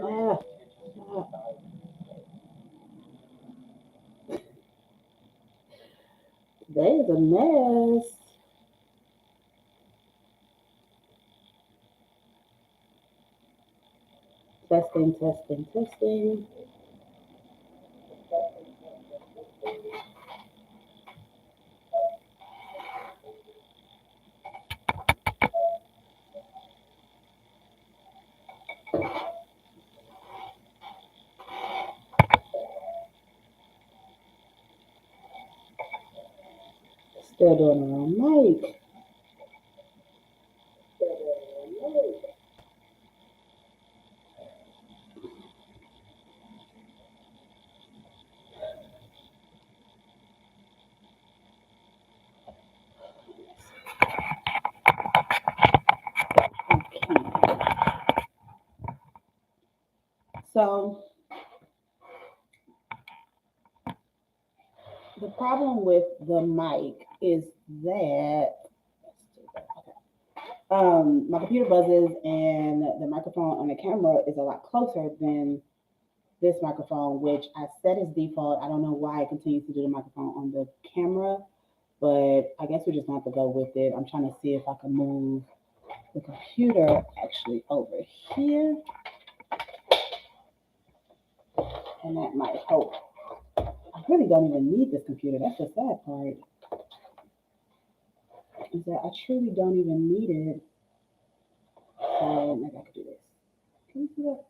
Ah, ah. Today is a mess. Testing, testing, testing. Still doing it on mic. Okay. So the problem with the mic is that my computer buzzes and the microphone on the camera is a lot closer than this microphone, which I set as default. I don't know why it continues to do the microphone on the camera, but I guess we just have to go with it. I'm trying to see if I can move the computer actually over here, and that might help. I really don't even need this computer. That's the sad part, is that I truly don't even need it. So maybe I could do this. Can you see that?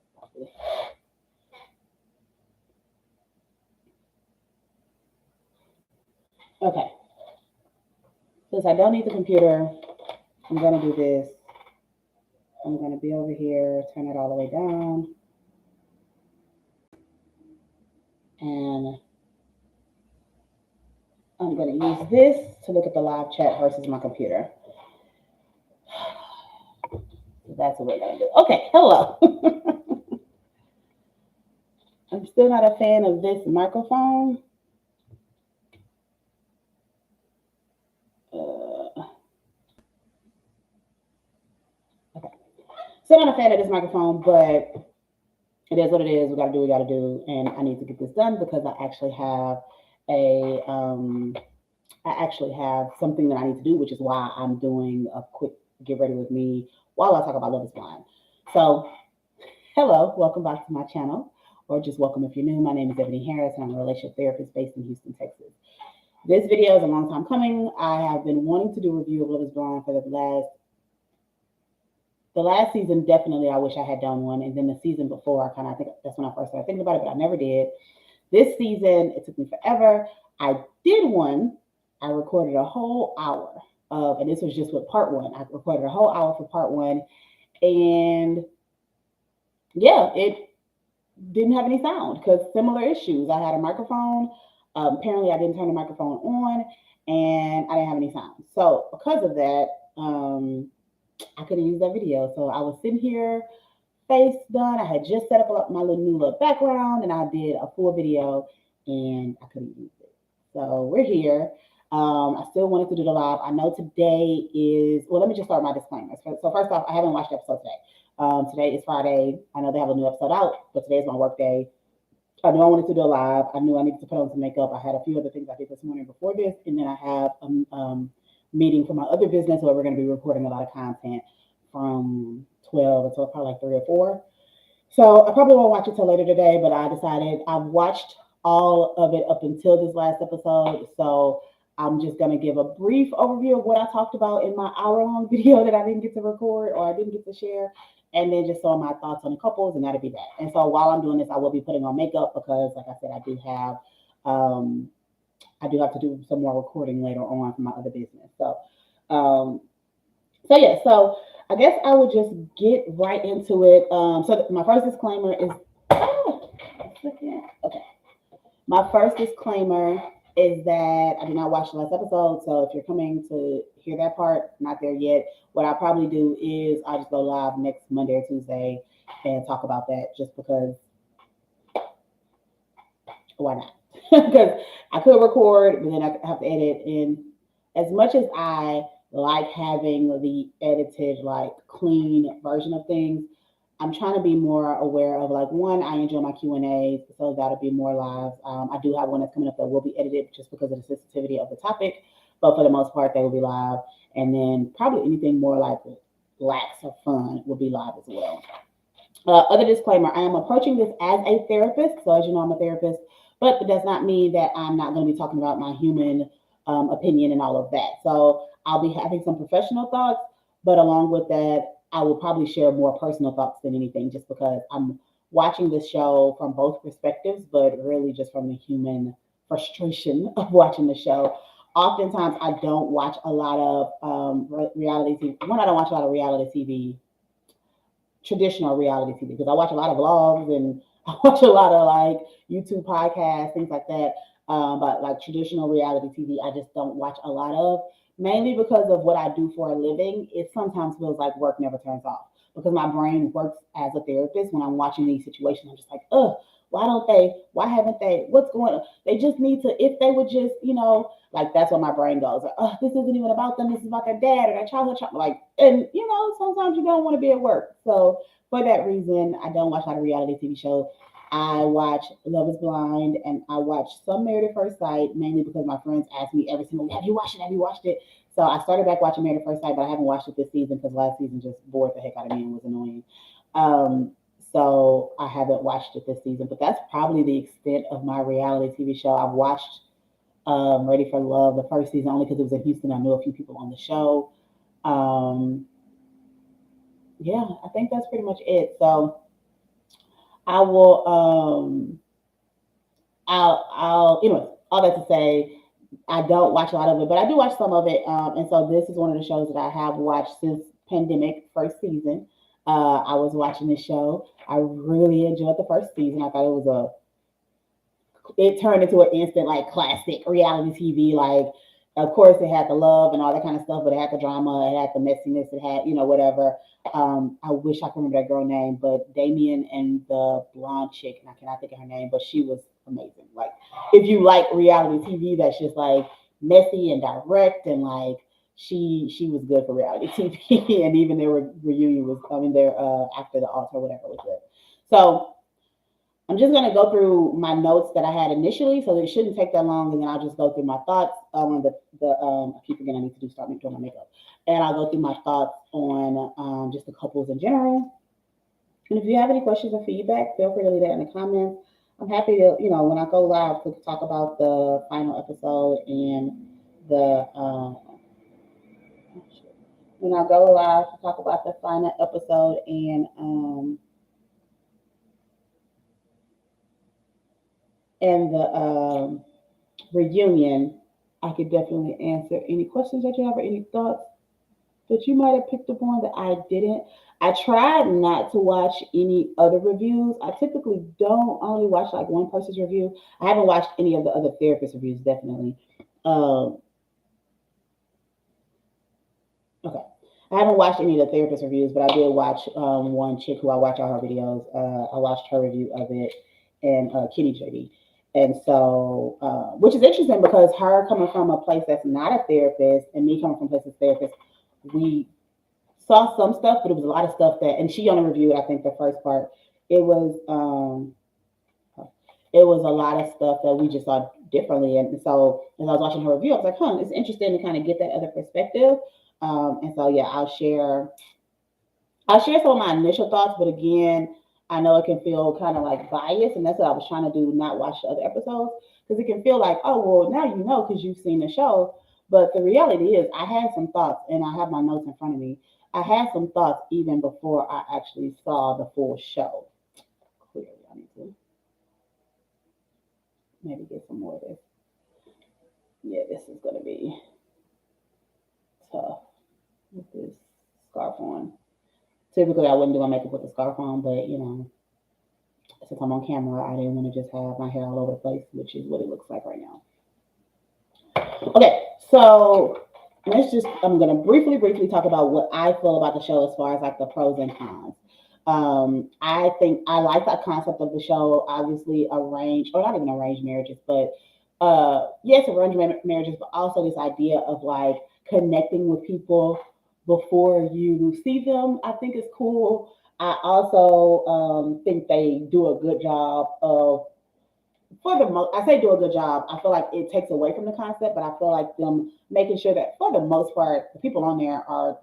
Okay. Since I don't need the computer, I'm gonna do this. I'm gonna be over here, turn it all the way down, and I'm gonna use this to look at the live chat versus my computer. That's what we're gonna do. Okay, hello. I'm still not a fan of this microphone. Uh, okay. Still not a fan of this microphone, but it is what it is. We gotta do what we gotta do, and I need to get this done because a I actually have something that I need to do, which is why I'm doing a quick get ready with me while I talk about Love is Blind. So, hello, welcome back to my channel, or just welcome if you're new. My name is Eboni Harris, and I'm a relationship therapist based in Houston, Texas. This video is a long time coming. I have been wanting to do a review of Love is Blind for the last season. Definitely, I wish I had done one, and then the season before, I think that's when I first started thinking about it, but I never did. This season, it took me forever. I did one. I recorded a whole hour and this was just with part one. I recorded a whole hour for part one, and yeah, it didn't have any sound because similar issues. I had a microphone. Apparently, I didn't turn the microphone on, and I didn't have any sound. So because of that, I couldn't use that video. So I was sitting here, face done. I had just set up my new little background, and I did a full video, and I couldn't use it. So we're here. I still wanted to do the live. I know today is, well, let me just start my disclaimers. So first off, I haven't watched the episode today. Today is Friday. I know they have a new episode out, but today is my work day. I knew I wanted to do a live. I knew I needed to put on some makeup. I had a few other things I did this morning before this, and then I have a meeting for my other business where we're going to be recording a lot of content from 12 until probably like 3 or 4. So I probably won't watch it till later today, but I decided I've watched all of it up until this last episode. So I'm just going to give a brief overview of what I talked about in my hour-long video that I didn't get to record or I didn't get to share, and then just some of my thoughts on the couples, and that'll be that. And so while I'm doing this, I will be putting on makeup because, like I said, um, I do have to do some more recording later on for my other business. Um, so I guess I would just get right into it. So my first disclaimer is, okay. My first disclaimer is that I did not watch the last episode. So if you're coming to hear that part, not there yet. What I'll probably do is I'll just go live next Monday or Tuesday and talk about that, just because why not? Because I could record, but then I have to edit. And as much as I like having the edited, like clean version of things, I'm trying to be more aware of like one, I enjoy my Q&As, so that'll be more live. I do have one that's coming up that will be edited just because of the sensitivity of the topic, but for the most part, they will be live. And then probably anything more like lax or fun will be live as well. Other disclaimer, I am approaching this as a therapist. So as you know, I'm a therapist, but it does not mean that I'm not going to be talking about my human opinion and all of that. So I'll be having some professional thoughts, but along with that, I will probably share more personal thoughts than anything just because I'm watching the show from both perspectives, but really just from the human frustration of watching the show. Oftentimes, I don't watch a lot of reality TV. One, I don't watch a lot of reality TV, traditional reality TV, because I watch a lot of vlogs and I watch a lot of like YouTube podcasts, things like that. But like traditional reality TV, I just don't watch a lot of, mainly because of what I do for a living. It sometimes feels like work never turns off because my brain works as a therapist. When I'm watching these situations, I'm just like, ugh, why don't they? Why haven't they? What's going on? They just need to, if they would just, like that's what my brain goes. Like, oh, this isn't even about them. This is about their dad or their childhood. Like, and sometimes you don't want to be at work. So for that reason, I don't watch a lot of reality TV shows. I watch Love is Blind and I watch some Married at First Sight, mainly because my friends ask me every single week, have you watched it? Have you watched it? So I started back watching Married at First Sight, but I haven't watched it this season because last season just bored the heck out of me and was annoying. Um, so I haven't watched it this season, but that's probably the extent of my reality TV show. I've watched Ready for Love the first season only because it was in Houston. I knew a few people on the show. Um, yeah, I think that's pretty much it. So I will anyway, all that to say, I don't watch a lot of it, but I do watch some of it. And so this is one of the shows that I have watched since pandemic first season. I was watching this show. I really enjoyed the first season. I thought it turned into an instant like classic reality TV. Like, of course, it had the love and all that kind of stuff, but it had the drama, it had the messiness, it had whatever. I wish I could remember that girl name, but Damien and the blonde chick, and I cannot think of her name, but she was amazing. Like, if you like reality TV, that's just like messy and direct, and like she was good for reality TV, and even their reunion was coming there after the altar, whatever was good. So I'm just going to go through my notes that I had initially, so it shouldn't take that long, and then I'll just go through my thoughts on I keep forgetting I need to start doing my makeup, and I'll go through my thoughts on just the couples in general. And if you have any questions or feedback, feel free to leave that in the comments. I'm happy to, when I go live, to talk about the final episode and the when I go live to talk about the final episode and the reunion, I could definitely answer any questions that you have or any thoughts that you might have picked up on that I didn't. I tried not to watch any other reviews. I typically don't only watch like one person's review. I haven't watched any of the other therapist reviews, definitely. Um, okay. I haven't watched any of the therapist reviews, but I did watch one chick who I watch all her videos. I watched her review of it and Kitty JD. And so, which is interesting because her coming from a place that's not a therapist and me coming from a place that's a therapist, we saw some stuff, but it was a lot of stuff that, and she only reviewed, I think, the first part. It was, it was a lot of stuff that we just saw differently. And so, as I was watching her review, I was like, huh, it's interesting to kind of get that other perspective. And so, yeah, I'll share some of my initial thoughts, but again, I know it can feel kind of like biased, and that's what I was trying to do, not watch the other episodes, because it can feel like, oh, well, now you know because you've seen the show. But the reality is, I had some thoughts, and I have my notes in front of me. I had some thoughts even before I actually saw the full show. Clearly, I need to maybe get some more of this. Yeah, this is going to be tough with this scarf on. Typically, I wouldn't do my makeup with a scarf on, but since I'm on camera, I didn't want to just have my hair all over the place, which is what it looks like right now. Okay, so I'm going to briefly talk about what I feel about the show as far as like the pros and cons. I think I like the concept of the show. Obviously, arranged, or not even arranged marriages, but yes, arranged marriages, but also this idea of like connecting with people before you see them. I think is cool. I also think they do a good job of, for the most, I say do a good job. I feel like it takes away from the concept, but I feel like them making sure that for the most part, the people on there are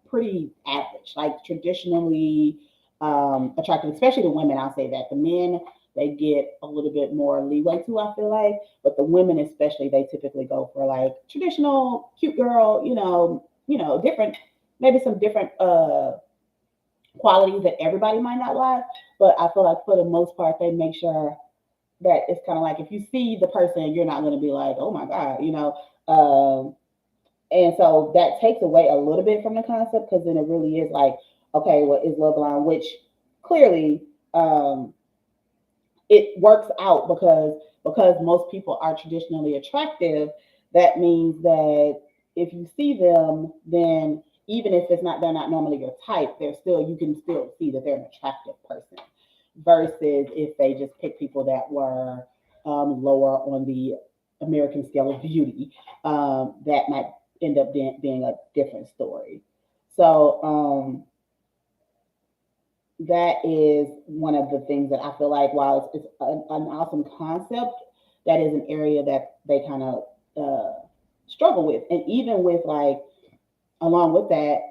pretty average, like traditionally attractive, especially the women. I'll say that the men they get a little bit more leeway too. I feel like, but the women especially, they typically go for like traditional cute girl, different, maybe some different qualities that everybody might not like. But I feel like for the most part, they make sure that it's kind of like if you see the person, you're not going to be like, oh my god. Um, and so that takes away a little bit from the concept because then it really is like, okay, what is love line? Which clearly um, it works out because most people are traditionally attractive. That means that if you see them, then even if they're not normally your type, you can still see that they're an attractive person. Versus if they just pick people that were lower on the American scale of beauty, that might end up being a different story. So that is one of the things that I feel like while it's an awesome concept, that is an area that they kind of struggle with. And even with like, along with that,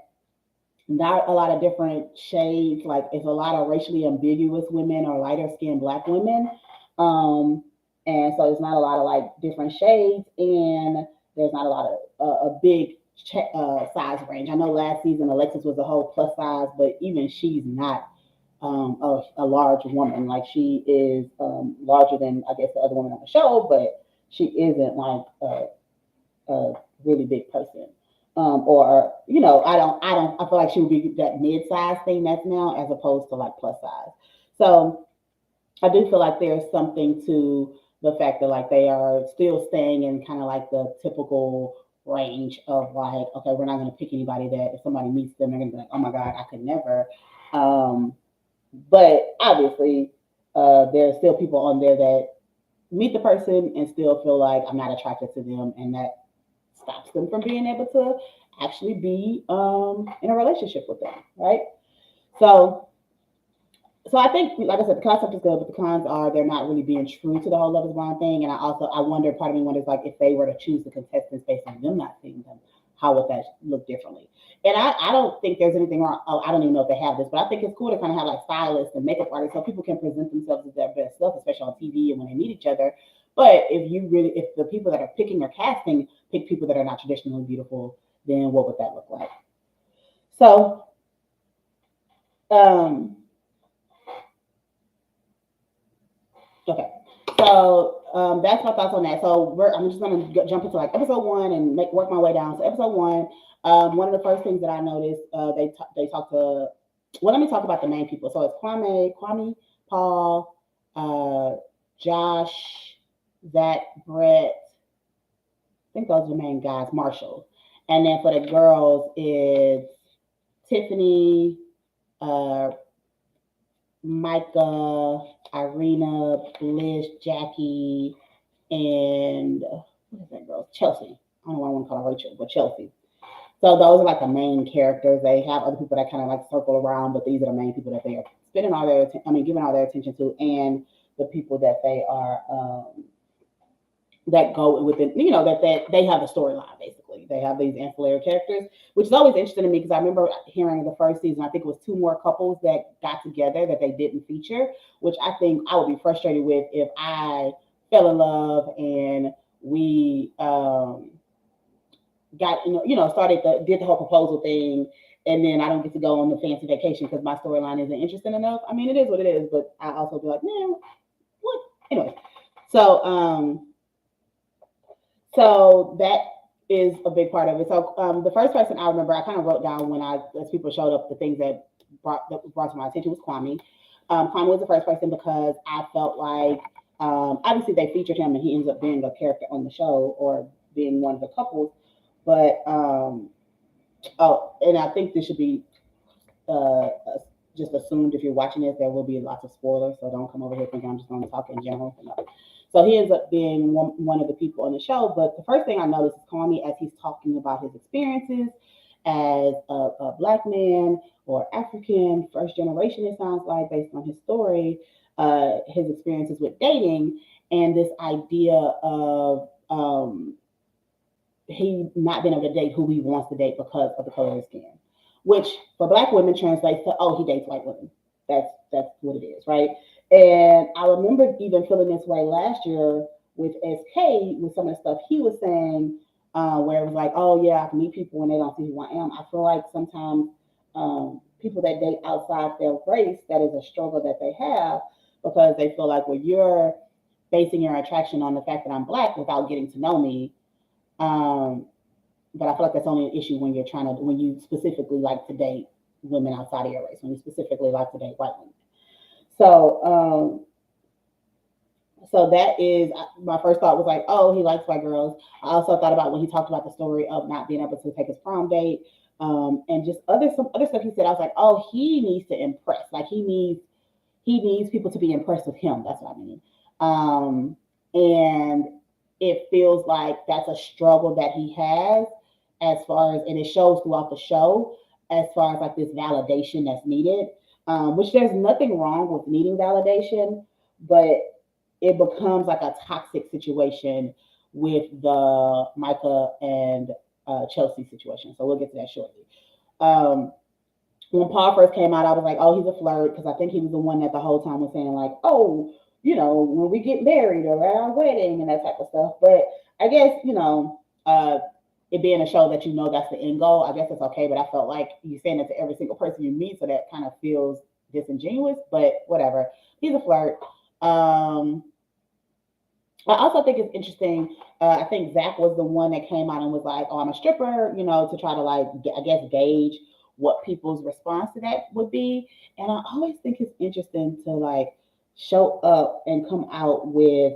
not a lot of different shades. Like it's a lot of racially ambiguous women or lighter skinned black women. Um, and so it's not a lot of like different shades, and there's not a lot of a big size range. I know last season Alexis was a whole plus size, but even she's not a large woman. Like she is larger than I guess the other woman on the show, but she isn't like a really big person. Or I feel like she would be that mid-size thing that's now as opposed to like plus size. So I do feel like there's something to the fact that like they are still staying in kind of like the typical range of like, okay, we're not going to pick anybody that if somebody meets them, they're going to be like, oh my God, I could never. Um, but obviously, there's still people on there that meet the person and still feel like I'm not attracted to them, and that stops them from being able to actually be in a relationship with them, right? So, so I think, like I said, the concept is good, but the cons are they're not really being true to the whole Love Is Blind thing. And I wonder, part of me wonders like if they were to choose the contestants based on them not seeing them, how would that look differently? And I don't think there's anything wrong. Oh, I don't even know if they have this, but I think it's cool to kind of have like stylists and makeup artists so people can present themselves as their best self, especially on TV and when they meet each other. But if the people that are picking or casting pick people that are not traditionally beautiful, then what would that look like? So, um, okay. So that's my thoughts on that. So I'm just gonna jump into like episode one and work my way down. So episode one, one of the first things that I noticed, they talk to. Well, let me talk about the main people. So it's Kwame, Paul, uh, Josh, Zach, Brett. I think those are the main guys. Marshall, and then for the girls, it's Tiffany, uh, Micah, Irina, Bliss, Jackie, and what is that girl? Chelsea. I don't know why I want to call her Rachel, but Chelsea. So those are like the main characters. They have other people that kind of like circle around, but these are the main people that they are spending all their, giving all their attention to, and the people that they are that go within, that they have a storyline basically. They have these ancillary characters, which is always interesting to me because I remember hearing in the first season, I think it was two more couples that got together that they didn't feature, which I think I would be frustrated with if I fell in love and we got started did the whole proposal thing, and then I don't get to go on the fancy vacation because my storyline isn't interesting enough. I mean, it is what it is, but I also be like, man, what? Anyway, so so that is a big part of it. So the first person I remember, I kind of wrote down as people showed up, the things that brought to my attention was Kwame. Kwame was the first person because I felt like obviously they featured him and he ends up being a character on the show or being one of the couples. But and I think this should be uh, just assumed if you're watching this, there will be lots of spoilers. So don't come over here thinking I'm just going to talk in general. No. So he ends up being one of the people on the show. But the first thing I noticed is Kwame as he's talking about his experiences as a black man or African, first generation, it sounds like, based on his story, his experiences with dating, and this idea of he not being able to date who he wants to date because of the color of his skin, which for black women translates to, oh, he dates white women. That's what it is, right? And I remember even feeling this way last year with SK, with some of the stuff he was saying, where it was like, oh yeah, I can meet people when they don't see who I am. I feel like sometimes people that date outside their race, that is a struggle that they have, because they feel like, well, you're basing your attraction on the fact that I'm black without getting to know me. Um, but I feel like that's only an issue when when you specifically like to date women outside of your race, when you specifically like to date white women. So, so that is my first thought was like, oh, he likes white girls. I also thought about when he talked about the story of not being able to take his prom date, and just some other stuff he said. I was like, oh, he needs to impress. Like he needs people to be impressed with him. That's what I mean. And it feels like that's a struggle that he has, as far as, and it shows throughout the show, as far as like this validation that's needed, which there's nothing wrong with needing validation, but it becomes like a toxic situation with the Micah and Chelsea situation. So we'll get to that shortly. Um, when Paul first came out, I was like, oh, he's a flirt, because I think he was the one that the whole time was saying like, oh, when we get married or at our wedding and that type of stuff. But I guess, it being a show that that's the end goal, I guess it's okay. But I felt like you saying it to every single person you meet, so that kind of feels disingenuous. But whatever, he's a flirt. I also think it's interesting. I think Zach was the one that came out and was like, "Oh, I'm a stripper," to try to like, I guess, gauge what people's response to that would be. And I always think it's interesting to like show up and come out with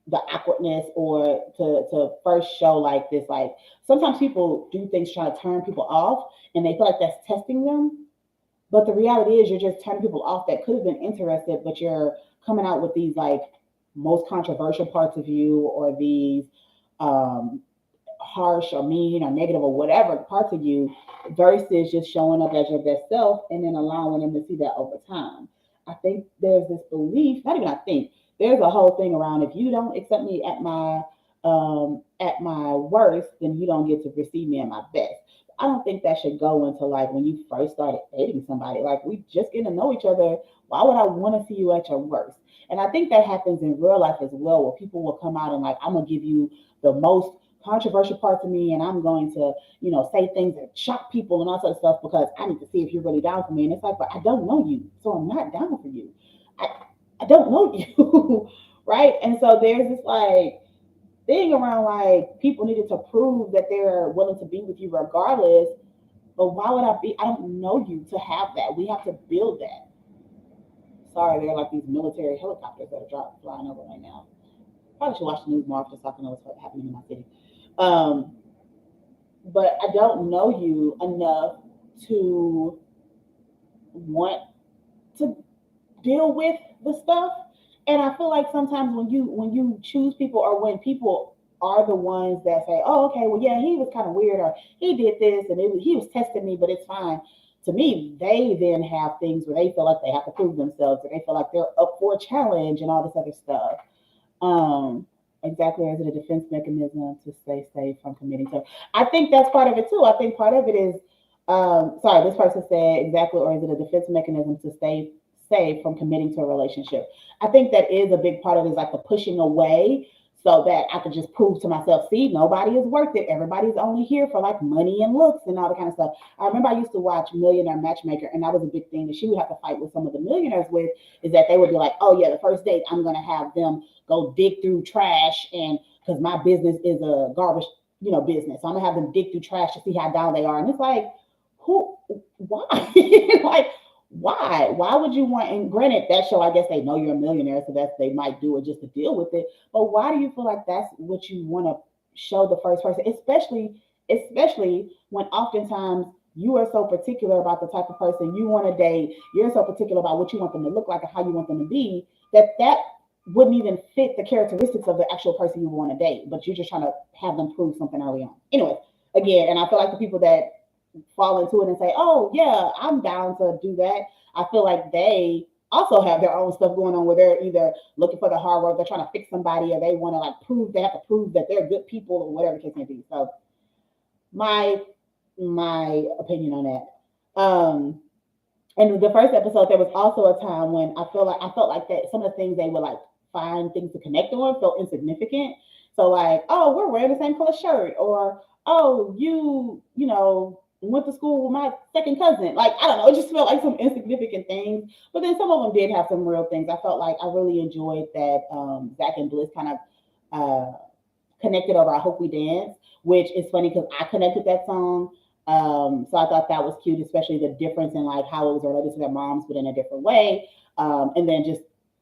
the awkwardness, or to first show like this. Like sometimes people do things trying to turn people off, and they feel like that's testing them. But the reality is, you're just turning people off that could have been interested, but you're coming out with these like most controversial parts of you, or these um, harsh or mean or negative or whatever parts of you, versus just showing up as your best self and then allowing them to see that over time. I think there's this belief, not even I think, there's a whole thing around, if you don't accept me at my worst, then you don't get to receive me at my best. I don't think that should go into like when you first started dating somebody. Like, we just getting to know each other. Why would I want to see you at your worst? And I think that happens in real life as well, where people will come out and like, I'm gonna give you the most controversial parts of me, and I'm going to, say things that shock people and all sorts of stuff, because I need to see if you're really down for me. And it's like, but I don't know you, so I'm not down for you. I, I don't know you, right? And so there's this like thing around like people needed to prove that they're willing to be with you regardless. But why would I be? I don't know you to have that. We have to build that. Sorry, there are like these military helicopters that are flying over right now. Probably should watch the news more often so I can know what's happening in my city. Um, but I don't know you enough to want to deal with the stuff. And I feel like sometimes when you choose people, or when people are the ones that say, "Oh, okay, well, yeah, he was kind of weird, or he did this, and he was testing me, but it's fine." To me, they then have things where they feel like they have to prove themselves, or they feel like they're up for a challenge and all this other stuff. Um, exactly, as a defense mechanism to stay safe from committing. So I think that's part of it too. I think part of it is, sorry, this person said exactly, or is it a defense mechanism to stay safe from committing to a relationship? I think that is a big part of it, is like the pushing away, so that I could just prove to myself, see, nobody is worth it. Everybody's only here for like money and looks and all that kind of stuff. I remember I used to watch Millionaire Matchmaker, and that was a big thing that she would have to fight with some of the millionaires with, is that they would be like, oh yeah, the first date, I'm going to have them go dig through trash, and because my business is a garbage, business. So I'm gonna have them dig through trash to see how down they are. And it's like, who, why? Like, why? Why would you want? And granted, that show, I guess they know you're a millionaire, so that they might do it just to deal with it. But why do you feel like that's what you want to show the first person? Especially when oftentimes you are so particular about the type of person you want to date. You're so particular about what you want them to look like and how you want them to be, that wouldn't even fit the characteristics of the actual person you want to date. But you're just trying to have them prove something early on. Anyway, again, and I feel like the people that fall into it and say, oh yeah, I'm down to do that. I feel like they also have their own stuff going on where they're either looking for the hard work, they're trying to fix somebody, or they want to like prove they have to prove that they're good people or whatever the case may be. So my my opinion on that. And the first episode, there was also a time when I felt like that some of the things they would like find things to connect on felt insignificant. So like, oh, we're wearing the same color shirt, or oh, you know went to school with my second cousin. Like I don't know, it just felt like some insignificant things. But then some of them did have some real things. I felt like I really enjoyed that Zach and Bliss kind of connected over I Hope We Dance, which is funny because I connected that song. So I thought that was cute, especially the difference in like how it was related to their moms, but in a different way. And then just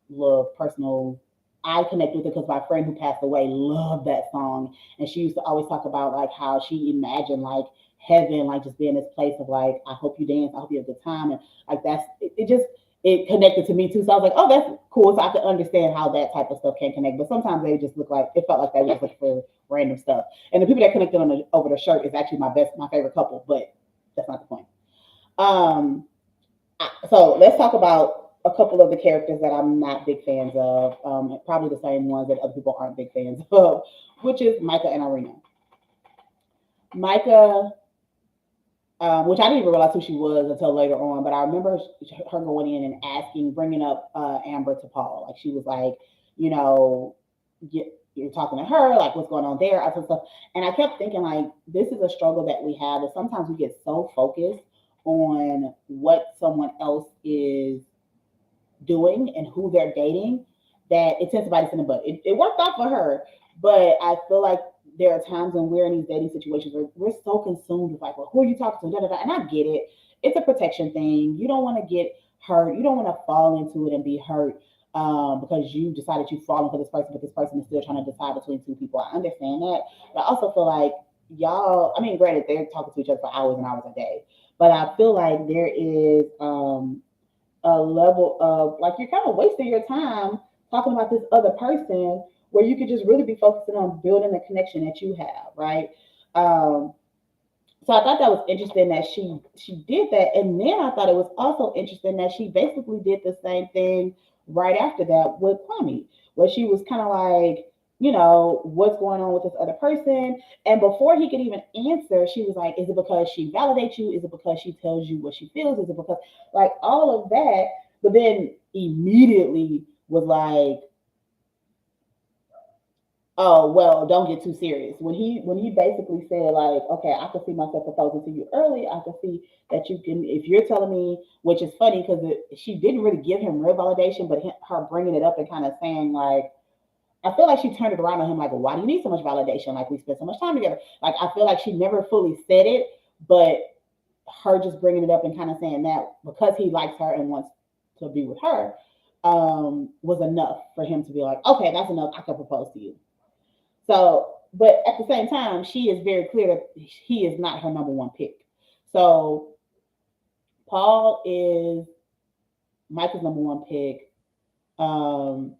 little personal, I connect with it because my friend who passed away loved that song, and she used to always talk about like how she imagined like heaven, like just being this place of like I hope you dance, I hope you have a good time, and like it just it connected to me too. So I was like, oh, that's cool. So I could understand how that type of stuff can connect. But sometimes they just look like it felt like they were just looking for random stuff. And the people that connected on over the shirt is actually my favorite couple, but that's not the point. Um, so let's talk about a couple of the characters that I'm not big fans of. Probably the same ones that other people aren't big fans of, which is Micah and Irina. Micah, which I didn't even realize who she was until later on. But I remember her going in and bringing up Amber to Paul. Like she was like, you know, you're talking to her, like what's going on there, all that stuff. And I kept thinking like, this is a struggle that we have. That sometimes we get so focused on what someone else is doing and who they're dating that it tends to bite us in the butt. It worked out for her, but I feel like there are times when we're in these dating situations where we're so consumed with like, well, who are you talking to? Da, da, da. And I get it. It's a protection thing. You don't want to get hurt. You don't want to fall into it and be hurt because you decided you've fallen for this person, but this person is still trying to decide between two people. I understand that. But I also feel like y'all, I mean, granted, they're talking to each other for hours and hours a day, but I feel like there is a level of like you're kind of wasting your time talking about this other person where you could just really be focusing on building the connection that you have, right? Um, so I thought that was interesting that she did that, and then I thought it was also interesting that she basically did the same thing right after that with Kwame, where she was kind of like, what's going on with this other person? And before he could even answer, she was like, is it because she validates you? Is it because she tells you what she feels? Is it because like all of that? But then immediately was like, oh well, don't get too serious. When he basically said like, okay, I can see myself proposing to you early. I can see that you can, if you're telling me, which is funny because she didn't really give him real validation, but her bringing it up and kind of saying like, I feel like she turned it around on him like, well, why do you need so much validation? Like we spent so much time together. Like I feel like she never fully said it, but her just bringing it up and kind of saying that because he likes her and wants to be with her was enough for him to be like, okay, that's enough. I can propose to you. So, but at the same time, she is very clear that he is not her number one pick. So Paul is Michael's number one pick. Um,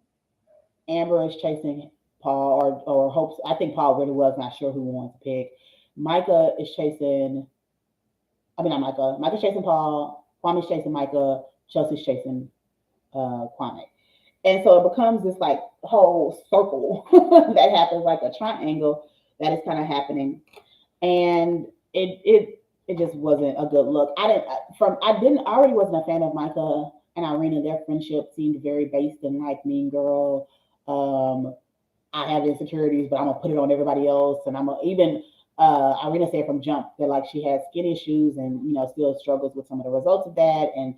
Amber is chasing Paul or hopes. I think Paul really was not sure who he wanted to pick. Micah is chasing. I mean, not Micah. Micah's chasing Paul. Kwame's chasing Micah. Chelsea's chasing Kwame. And so it becomes this like whole circle that happens, like a triangle that is kind of happening, and it just wasn't a good look. I already wasn't a fan of Micah and Irina. Their friendship seemed very based in like Mean Girl. Um, I have insecurities, but I'm gonna put it on everybody else, and I'm gonna even. Irina said from jump that like she has skin issues and still struggles with some of the results of that and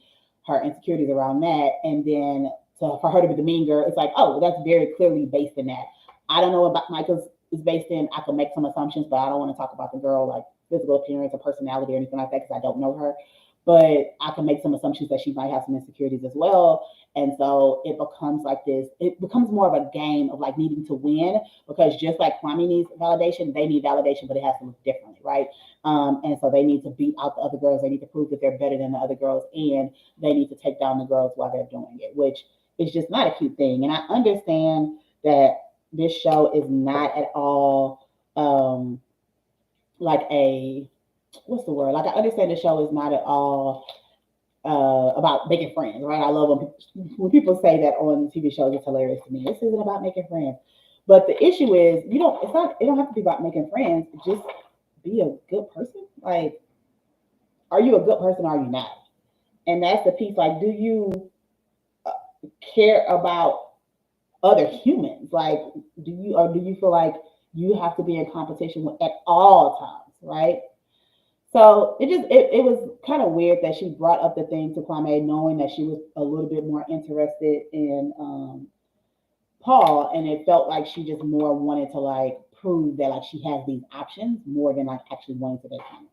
her insecurities around that, and then for her to be the mean girl, it's like, oh, that's very clearly based in that. I don't know about Michael's is based in. I can make some assumptions, but I don't want to talk about the girl like physical appearance or personality or anything like that because I don't know her. But I can make some assumptions that she might have some insecurities as well. And so it becomes like this, it becomes more of a game of like needing to win because just like Kwame needs validation, they need validation, but it has to look differently, right? And so they need to beat out the other girls. They need to prove that they're better than the other girls and they need to take down the girls while they're doing it, which is just not a cute thing. And I understand that this show is not at all like a what's the word? Like I understand the show is not at all about making friends, right? I love when people say that on TV shows. It's hilarious to me. This isn't about making friends, but the issue is you don't. It's not. It don't have to be about making friends. Just be a good person. Like, are you a good person? Or are you not? And that's the piece. Like, do you uh, care about other humans? Like, do you feel like you have to be in competition with at all times, right? So it was kind of weird that she brought up the thing to Kwame, knowing that she was a little bit more interested in Paul, and it felt like she just more wanted to like prove that like she has these options more than like actually wanting to date him.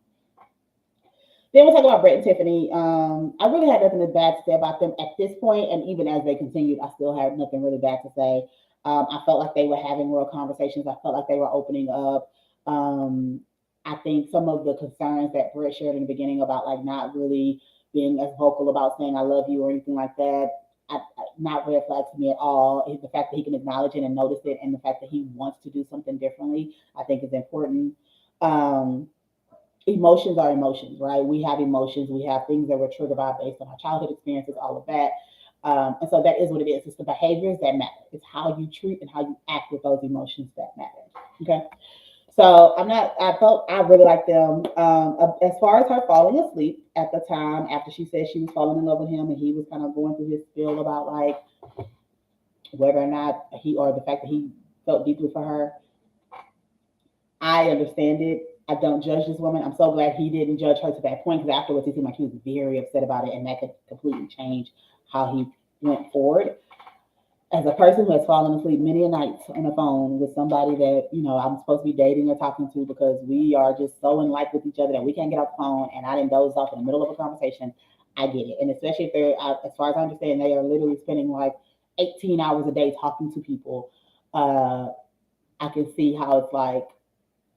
Then we'll talk about Brett and Tiffany. I really had nothing bad to say about them at this point, and even as they continued, I still had nothing really bad to say. I felt like they were having real conversations. I felt like they were opening up. Um, I think some of the concerns that Brett shared in the beginning about like not really being as vocal about saying "I love you" or anything like that, not red flag to me at all. The fact that he can acknowledge it and notice it, and the fact that he wants to do something differently, I think is important. Um, Emotions are emotions, right? We have emotions. We have things that we're triggered by based on our childhood experiences, all of that. And so that is what it is. It's the behaviors that matter. It's how you treat and how you act with those emotions that matter. Okay. So I'm not. I felt I really like them. As far as her falling asleep at the time after she said she was falling in love with him, and he was kind of going through his spiel about like whether or not he or the fact that he felt deeply for her. I understand it. I don't judge this woman. I'm so glad he didn't judge her to that point because afterwards it seemed like he was very upset about it, and that could completely change how he went forward. As a person who has fallen asleep many a night on the phone with somebody that I'm supposed to be dating or talking to because we are just so in like with each other that we can't get off the phone, and I didn't doze off in the middle of a conversation. I get it, and especially if they're, as far as I understand, they are literally spending like 18 hours a day talking to people. Uh, I can see how it's like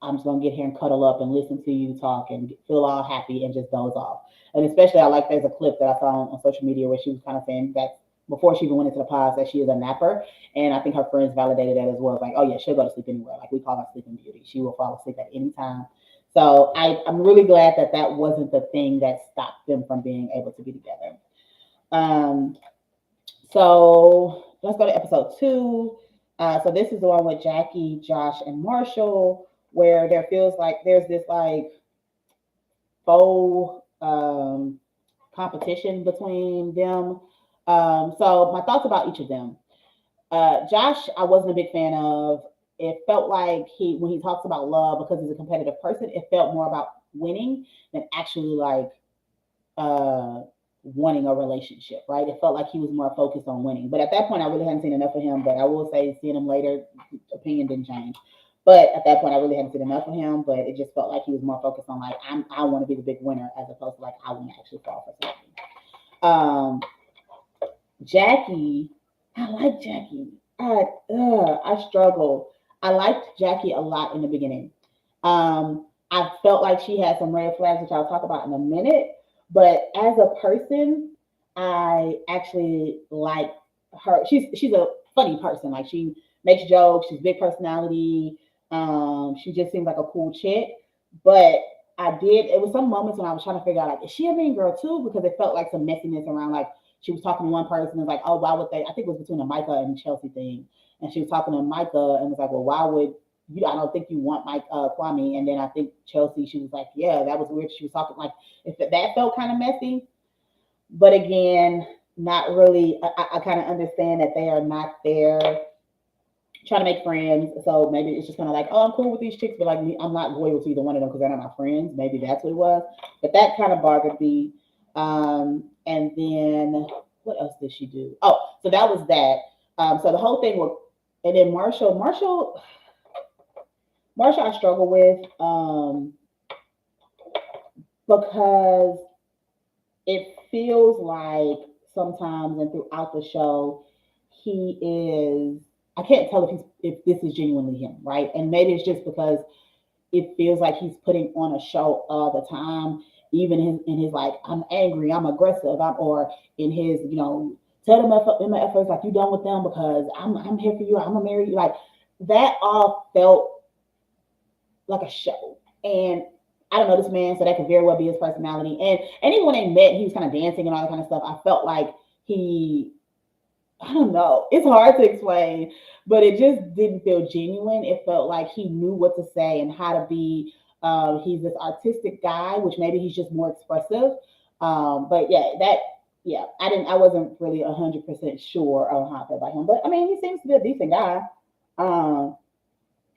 I'm just gonna get here and cuddle up and listen to you talk and feel all happy and just doze off. And especially, I like there's a clip that I saw on social media where she was kind of saying that before she even went into the pause that she is a napper, and I think her friends validated that as well. It's like, oh yeah, she'll go to sleep anywhere. Like we call her sleeping beauty. She will fall asleep at any time. So I'm really glad that that wasn't the thing that stopped them from being able to be together. Um, so let's go to episode 2. So this is the one with Jackie, Josh, and Marshall, where there feels like there's this like faux competition between them. So my thoughts about each of them. Josh, I wasn't a big fan of. It felt like when he talks about love, because he's a competitive person, it felt more about winning than actually like uh, wanting a relationship, right? It felt like he was more focused on winning. But at that point, I really hadn't seen enough of him. But I will say, seeing him later, opinion didn't change. But at that point, I really hadn't seen enough of him. But it just felt like he was more focused on like I want to be the big winner as opposed to like I want to actually fall for something. Um, Jackie, I like Jackie. I struggle. I liked Jackie a lot in the beginning. I felt like she had some red flags, which I'll talk about in a minute. But as a person, I actually like her. She's a funny person. Like she makes jokes. She's big personality. She just seems like a cool chick. But I did. It was some moments when I was trying to figure out like, is she a mean girl too? Because it felt like some messiness around like she was talking to one person and was like, oh, why would they? I think it was between the Micah and Chelsea thing, and she was talking to Micah and was like, well, why would you? I don't think you want Mike Kwame. And then I think Chelsea, she was like, yeah, that was weird. She was talking like if that felt kind of messy, but again, not really. I kind of understand that they are not there trying to make friends. So maybe it's just kind of like, oh, I'm cool with these chicks, but like me, I'm not loyal to either one of them because they're not my friends. Maybe that's what it was. But that kind of bothered me. And then what else did she do? Oh, so that was that. So the whole thing was, and then Marshall, I struggle with because it feels like sometimes and throughout the show he is. I can't tell if this is genuinely him, right? And maybe it's just because it feels like he's putting on a show all the time, even in his like, I'm angry, I'm aggressive, or in his, tell them in my efforts like you done with them because I'm here for you, I'm gonna marry you. Like that all felt like a show. And I don't know this man, so that could very well be his personality. And even when they met, he was kind of dancing and all that kind of stuff. I felt like he, I don't know, it's hard to explain, but it just didn't feel genuine. It felt like he knew what to say and how to be. He's this artistic guy, which maybe he's just more expressive. But yeah, I wasn't really 100% sure on how I felt about him. But I mean, he seems to be a decent guy. Um,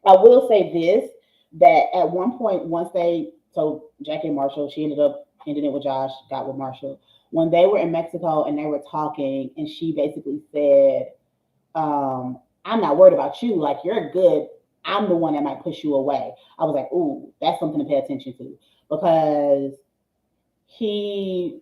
I will say this, that at one point, once they, so Jackie and Marshall, she ended up ending it with Josh, got with Marshall. When they were in Mexico and they were talking, and she basically said, I'm not worried about you. Like, you're good. I'm the one that might push you away. I was like, ooh, that's something to pay attention to, because he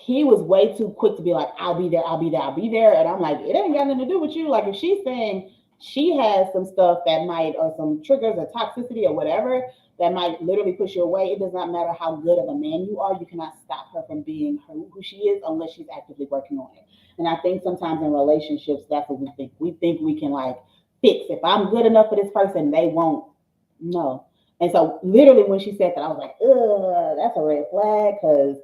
he was way too quick to be like, I'll be there, I'll be there, I'll be there. And I'm like, it ain't got nothing to do with you. Like, if she's saying she has some stuff that might, or some triggers or toxicity or whatever, that might literally push you away, it does not matter how good of a man you are. You cannot stop her from being who she is unless she's actively working on it. And I think sometimes in relationships, that's what we think. We think we can like fix. If I'm good enough for this person, they won't. No. And so literally when she said that, I was like, ugh, that's a red flag, because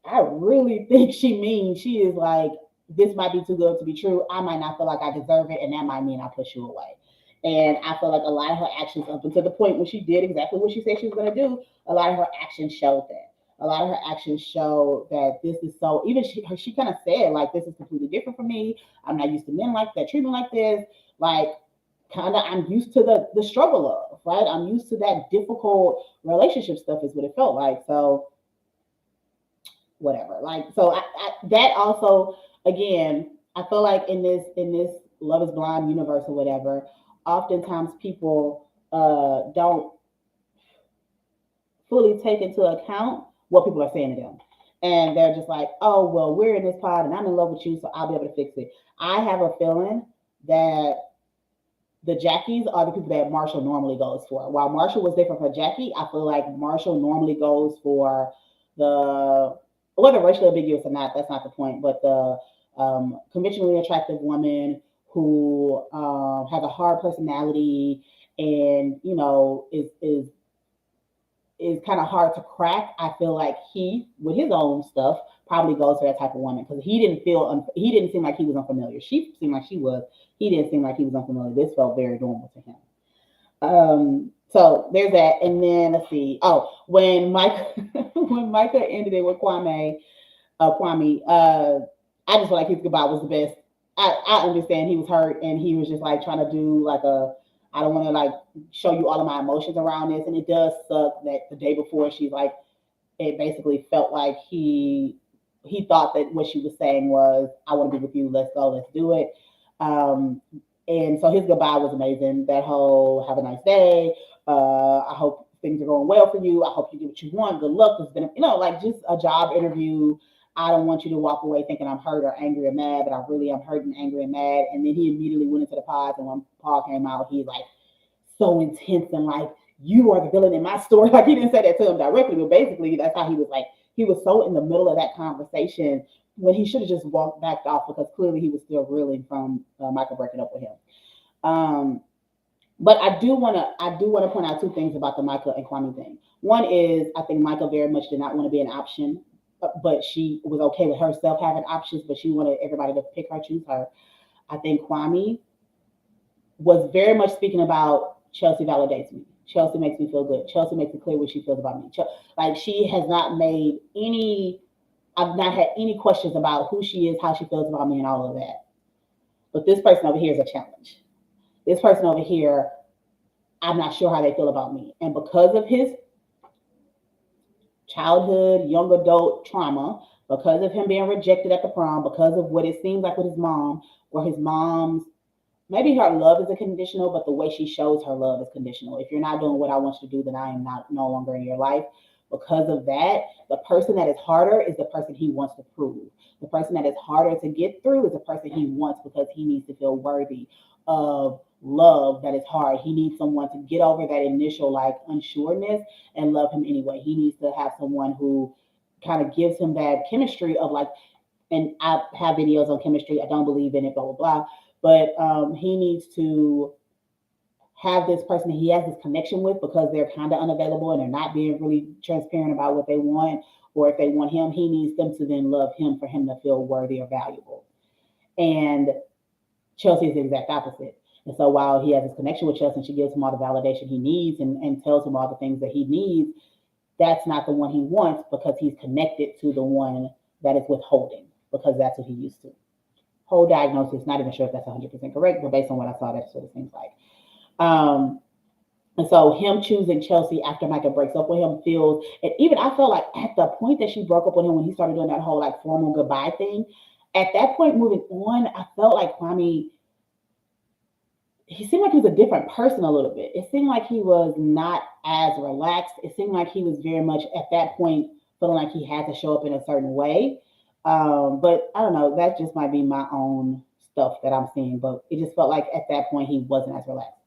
I really think she means, she is like, this might be too good to be true. I might not feel like I deserve it, and that might mean I push you away. And I feel like a lot of her actions, up until the point when she did exactly what she said she was going to do, a lot of her actions showed that. A lot of her actions show that this is so. Even she kind of said like, this is completely different from me. I'm not used to men like that, treatment like this. Like, kind of, I'm used to the struggle of, right. I'm used to that difficult relationship stuff, is what it felt like. So whatever. Like, so that also, again, I feel like in this Love is Blind universe or whatever, oftentimes people don't fully take into account what people are saying to them. And they're just like, oh, well, we're in this pod and I'm in love with you, so I'll be able to fix it. I have a feeling that the Jackies are the people that Marshall normally goes for. While Marshall was different for Jackie, I feel like Marshall normally goes for the, whether racially ambiguous or not, that's not the point, but the conventionally attractive woman who has a hard personality, and is kind of hard to crack. I feel like he, with his own stuff, probably goes for that type of woman, because he didn't seem like he was unfamiliar. She seemed like she was. He didn't seem like he was unfamiliar. This felt very normal to him. So there's that, and then let's see. Oh, when Mike when Micah ended it with Kwame, I just feel like his goodbye was the best. I understand he was hurt, and he was just like trying to do like a, I don't want to like show you all of my emotions around this, and it does suck that the day before she's like, it basically felt like he thought that what she was saying was, I want to be with you, let's go, let's do it. Um, and so his goodbye was amazing. That whole have a nice day. I hope things are going well for you. I hope you get what you want. Good luck. It's been, like just a job interview. I don't want you to walk away thinking I'm hurt or angry or mad, but I really am hurt and angry and mad. And then he immediately went into the pods, and when Paul came out, he's like so intense and like, you are the villain in my story. Like, he didn't say that to him directly, but basically that's how he was like, he was so in the middle of that conversation when he should have just walked back off, because clearly he was still reeling from Michael breaking up with him. Um, but I do want to point out two things about the Michael and Kwame thing. One is, I think Michael very much did not want to be an option, but she was okay with herself having options, but she wanted everybody to pick her, choose her. I think Kwame was very much speaking about, Chelsea validates me. Chelsea makes me feel good. Chelsea makes it clear what she feels about me. Like, she has not made any, I've not had any questions about who she is, how she feels about me, and all of that. But this person over here is a challenge. This person over here, I'm not sure how they feel about me. And because of his childhood, young adult trauma, because of him being rejected at the prom, because of what it seems like with his mom, where his mom's, maybe her love isn't conditional, but the way she shows her love is conditional. If you're not doing what I want you to do, then I am not no longer in your life. Because of that, the person that is harder is the person he wants to prove. The person that is harder to get through is the person he wants, because he needs to feel worthy of love that is hard. He needs someone to get over that initial like unsureness and love him anyway. He needs to have someone who kind of gives him that chemistry of like, and I have videos on chemistry. I don't believe in it, blah blah blah. But he needs to have this person that he has this connection with because they're kind of unavailable and they're not being really transparent about what they want, or if they want him, he needs them to then love him for him to feel worthy or valuable. And Chelsea is the exact opposite. And so while he has this connection with Chelsea and she gives him all the validation he needs and tells him all the things that he needs, that's not the one he wants because he's connected to the one that is withholding, because that's what he used to. Whole diagnosis, not even sure if that's 100% correct, but based on what I saw, that's what it seems like. And so him choosing Chelsea after Micah breaks up with him feels, and even I felt like at the point that she broke up with him, when he started doing that whole like formal goodbye thing, at that point moving on, I felt like Kwame, he seemed like he was a different person a little bit. It seemed like he was not as relaxed. It seemed like he was very much at that point feeling like he had to show up in a certain way. But I don't know, that just might be my own stuff that I'm seeing, but it just felt like at that point he wasn't as relaxed.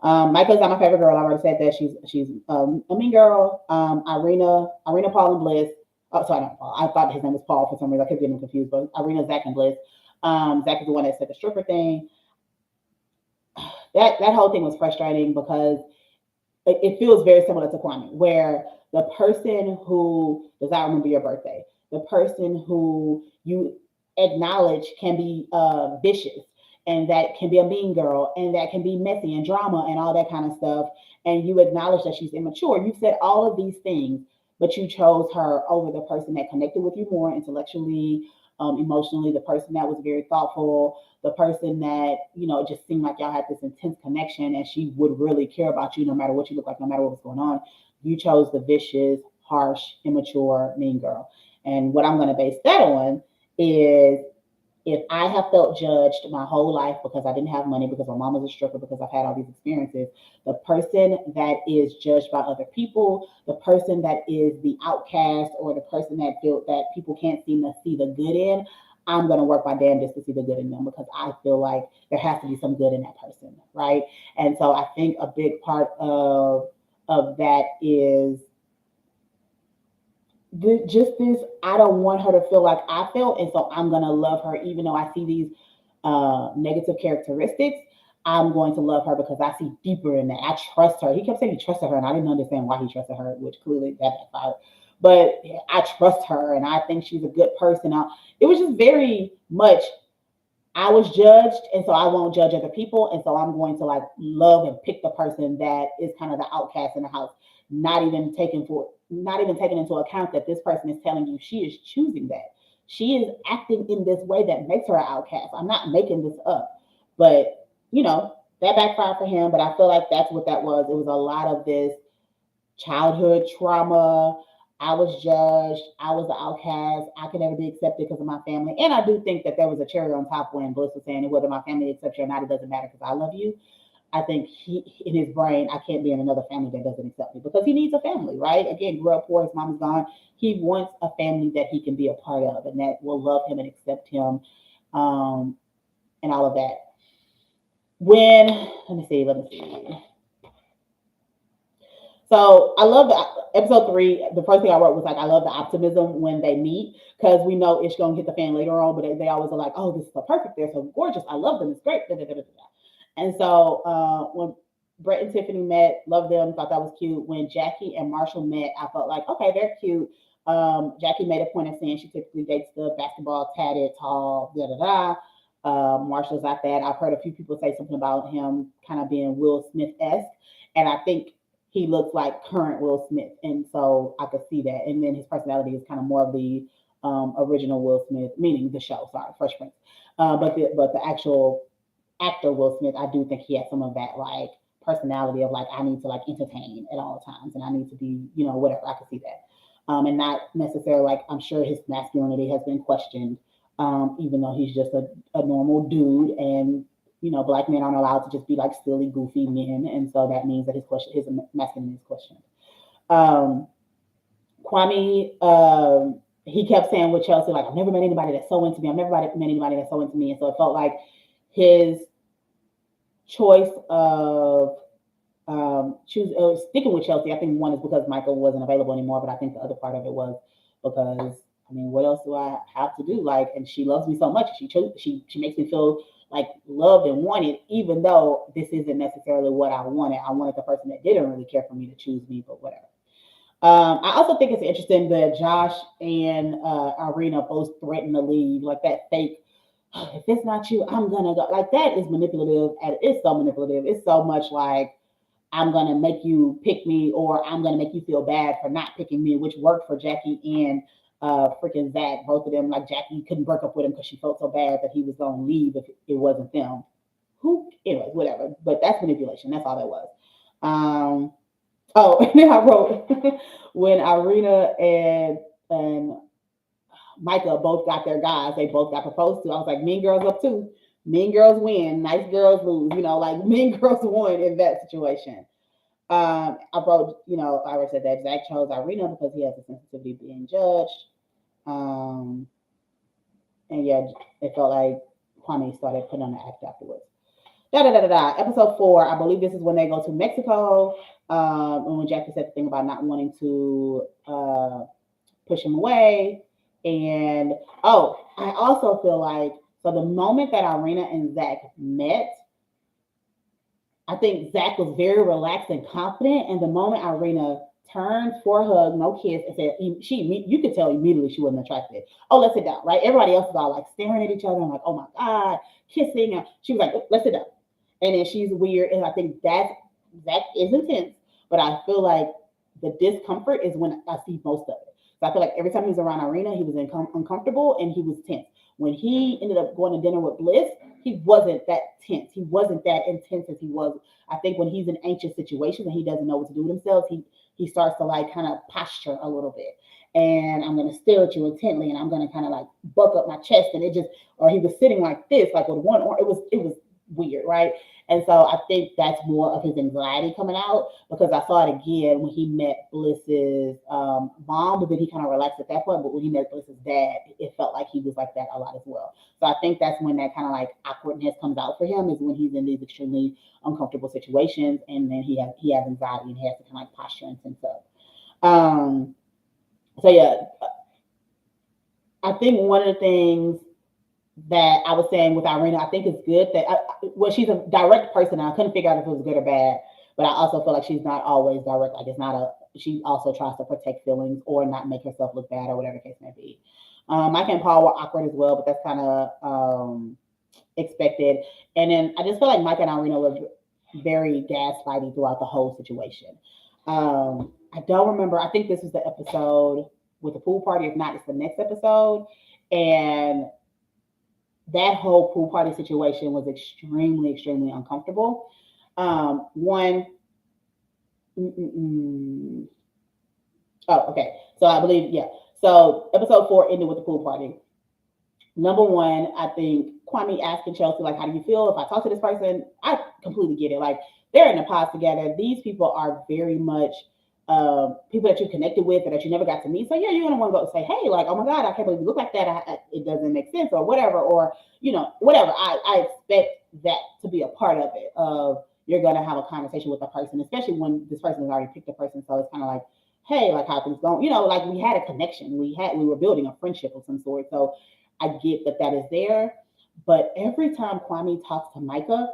Michael's not my favorite girl. I already said that she's a mean girl. Irina, Paul and Bliss. Oh, sorry, not Paul. I thought his name was Paul for some reason. I kept getting confused, but Irina, Zach, and Bliss. Zach is the one that said the stripper thing. That whole thing was frustrating because it feels very similar to Kwame, where the person who does not remember your birthday, the person who you acknowledge can be vicious, and that can be a mean girl, and that can be messy and drama and all that kind of stuff, and you acknowledge that she's immature. You said all of these things, but you chose her over the person that connected with you more intellectually, emotionally, the person that was very thoughtful, the person that, it just seemed like y'all had this intense connection and she would really care about you no matter what you look like, no matter what was going on. You chose the vicious, harsh, immature, mean girl. And what I'm going to base that on is, if I have felt judged my whole life because I didn't have money, because my mom was a stripper, because I've had all these experiences, the person that is judged by other people, the person that is the outcast, or the person that feel that people can't seem to see the good in, I'm going to work my damnedest to see the good in them, because I feel like there has to be some good in that person, right? And so I think a big part of that is just this, I don't want her to feel like I felt, and so I'm going to love her even though I see these negative characteristics. I'm going to love her because I see deeper in that. I trust her. He kept saying he trusted her, and I didn't understand why he trusted her, which clearly that backfired. But I trust her, and I think she's a good person. It was just very much, I was judged, and so I won't judge other people, and so I'm going to like love and pick the person that is kind of the outcast in the house, not even taking into account that this person is telling you she is choosing that. She is acting in this way that makes her an outcast. I'm not making this up, but that backfired for him. But I feel like that's what that was. It was a lot of this childhood trauma. I was judged. I was the outcast. I could never be accepted because of my family. And I do think that there was a cherry on top when Bliss was saying, whether my family accepts you or not, it doesn't matter because I love you. I think he, in his brain, I can't be in another family that doesn't accept me, because he needs a family, right? Again, grew up poor, his mom is gone. He wants a family that he can be a part of and that will love him and accept him, and all of that. Let me see. So I love the episode 3. The first thing I wrote was like, I love the optimism when they meet, because we know it's going to hit the fan later on, but they always are like, oh, this is so perfect. They're so gorgeous. I love them. It's great. Da, da, da, da, da. And so when Brett and Tiffany met, loved them, thought that was cute. When Jackie and Marshall met, I felt like, okay, they're cute. Jackie made a point of saying she typically dates the basketball tatted, tall, da da da. Marshall's like that. I've heard a few people say something about him kind of being Will Smith-esque, and I think he looks like current Will Smith, and so I could see that. And then his personality is kind of more of the original Will Smith, meaning the show. Sorry, Fresh Prince. But the actual actor Will Smith, I do think he has some of that like personality of like, I need to like entertain at all times, and I need to be, whatever. I could see that, and not necessarily like, I'm sure his masculinity has been questioned, even though he's just a normal dude, and Black men aren't allowed to just be like silly, goofy men, and so that means that his masculinity is questioned. Kwame, he kept saying with Chelsea, like, I've never met anybody that's so into me. I've never met anybody that's so into me, and so it felt like his choice of sticking with Chelsea. I think one is because Michael wasn't available anymore, but I think the other part of it was because, I mean, what else do I have to do? Like, and she loves me so much. She makes me feel like loved and wanted, even though this isn't necessarily what I wanted. I wanted the person that didn't really care for me to choose me, but whatever. I also think it's interesting that Josh and Irina both threatened to leave, like that fake. If it's not you, I'm gonna go. Like that is manipulative, and it's so manipulative. It's so much like I'm gonna make you pick me, or I'm gonna make you feel bad for not picking me, which worked for Jackie and freaking Zach. Both of them, like Jackie couldn't break up with him because she felt so bad that he was gonna leave if it wasn't them. Who, anyways, whatever. But that's manipulation. That's all that was. Um, oh, and then I wrote when Irina and Micah both got their guys, they both got proposed to. I was like, Mean Girls up too. Mean Girls win, nice girls lose. Like Mean Girls won in that situation. I wrote, I already said that Zach chose Irina because he has a sensitivity being judged. Um, and yeah, it felt like Kwame started putting on the act afterwards. Da da da da da. Episode 4, I believe this is when they go to Mexico. And when Jackie said the thing about not wanting to push him away. And I also feel like so the moment that Irina and Zach met, I think Zach was very relaxed and confident. And the moment Irina turned for a hug, no kiss, and said you could tell immediately she wasn't attracted. Oh, let's sit down, right? Everybody else was all like staring at each other and like, oh my God, kissing. And she was like, let's sit down. And then she's weird. And I think Zach is intense, but I feel like the discomfort is when I see most of it. So I feel like every time he was around Irina, he was uncomfortable and he was tense. When he ended up going to dinner with Bliss, he wasn't that tense. He wasn't that intense as he was. I think when he's in anxious situations and he doesn't know what to do with himself, he starts to like kind of posture a little bit. And I'm going to stare at you intently and I'm going to kind of like buck up my chest. And or he was sitting like this, like with one arm. It was weird, right? And so I think that's more of his anxiety coming out because I saw it again when he met Bliss's mom, but then he kind of relaxed at that point. But when he met Bliss's dad, it felt like he was like that a lot as well. So I think that's when that kind of like awkwardness comes out for him is when he's in these extremely uncomfortable situations and then he has anxiety and he has to kind of like posture and tense up. So yeah, I think one of the things that I was saying with Irina, I think it's good that she's a direct person. And I couldn't figure out if it was good or bad, but I also feel like she's not always direct. Like she also tries to protect feelings or not make herself look bad or whatever the case may be. Mike and Paul were awkward as well, but that's kind of expected. And then I just feel like Mike and Irina were very gaslighty throughout the whole situation. I don't remember. I think this was the episode with the pool party. If not, it's the next episode. And that whole pool party situation was extremely, extremely uncomfortable. Oh, okay. So I believe, yeah. So episode 4 ended with the pool party. Number one, I think Kwame asking Chelsea, like, how do you feel if I talk to this person? I completely get it. Like, they're in the pods together. These people are very much people that you connected with or that you never got to meet. So yeah, you're gonna want to go say, hey, like, oh my God, I can't believe you look like that. It doesn't make sense or whatever, or whatever. I expect that to be a part of it. You're gonna have a conversation with a person, especially when this person has already picked a person. So it's kind of like, hey, like how things going. Like we had a connection. We were building a friendship of some sort. So I get that is there. But every time Kwame talks to Micah,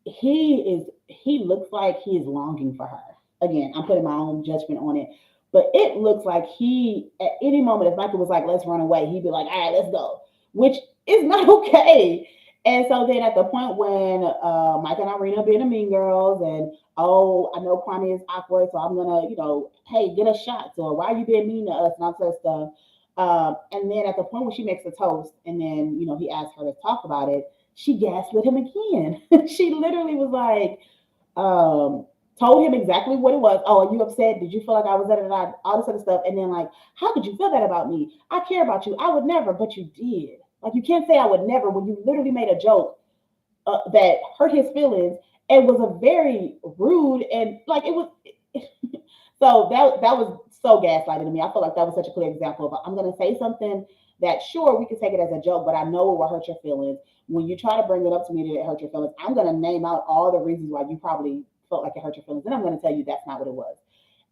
he looks like he is longing for her. Again, I'm putting my own judgment on it, but it looks like he, at any moment, if Michael was like, let's run away, he'd be like, all right, let's go, which is not okay. And so then at the point when Mike and Irina being the mean girls and, oh, I know Kwame is awkward, so I'm going to, hey, get a shot. So why are you being mean to us and all that stuff. And then at the point when she makes the toast and then, he asks her to talk about it, she gaslit him again. She literally was like, told him exactly what it was. Oh, are you upset? Did you feel like I was all this other stuff? And then like, how could you feel that about me? I care about you. I would never, but you did. Like, you can't say I would never when you literally made a joke that hurt his feelings and was a very rude and like it was. So that was so gaslighting to me. I feel like that was such a clear example of I'm going to say something that sure we can take it as a joke, but I know it will hurt your feelings. When you try to bring it up to me that it hurt your feelings, I'm going to name out all the reasons why you probably felt like it hurt your feelings. And I'm going to tell you that's not what it was.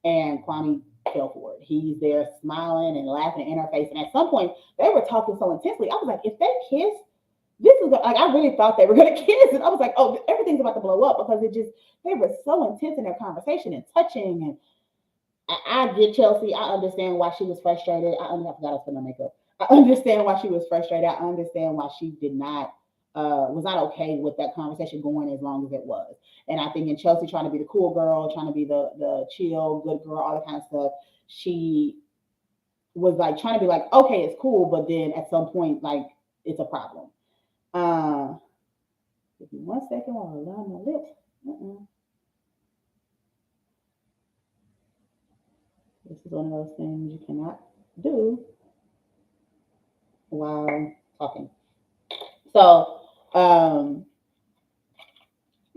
And Kwame fell for it. He's there smiling and laughing in her face. And at some point, they were talking so intensely. I was like, if they kiss, this is like, I really thought they were gonna kiss, and I was like, oh, everything's about to blow up because they were so intense in their conversation and touching. And I get Chelsea. I understand why she was frustrated. I forgot to put my makeup. I understand why she was frustrated. I understand why she did not was not okay with that conversation going as long as it was. And I think in Chelsea trying to be the cool girl, trying to be the chill, good girl, all that kind of stuff, she was like trying to be like, okay, it's cool, but then at some point, like it's a problem. Uh, Give me 1 second while I line my lips. Uh-uh. This is one of those things you cannot do while talking. So, um,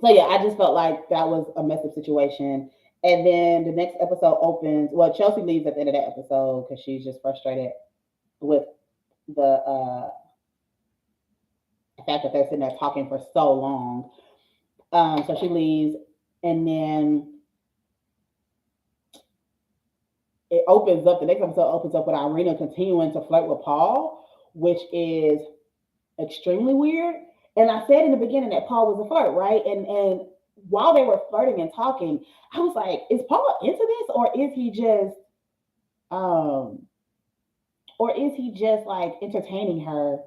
so yeah, I just felt like that was a messed up situation. And then the next episode opens. Well, Chelsea leaves at the end of that episode because she's just frustrated with the fact that they're sitting there talking for so long. So she leaves, and then it opens up. The next episode opens up with Irina continuing to flirt with Paul, which is extremely weird. And I said in the beginning that Paul was a flirt, right? And while they were flirting and talking, I was like, is Paul into this, um or is he just like entertaining her?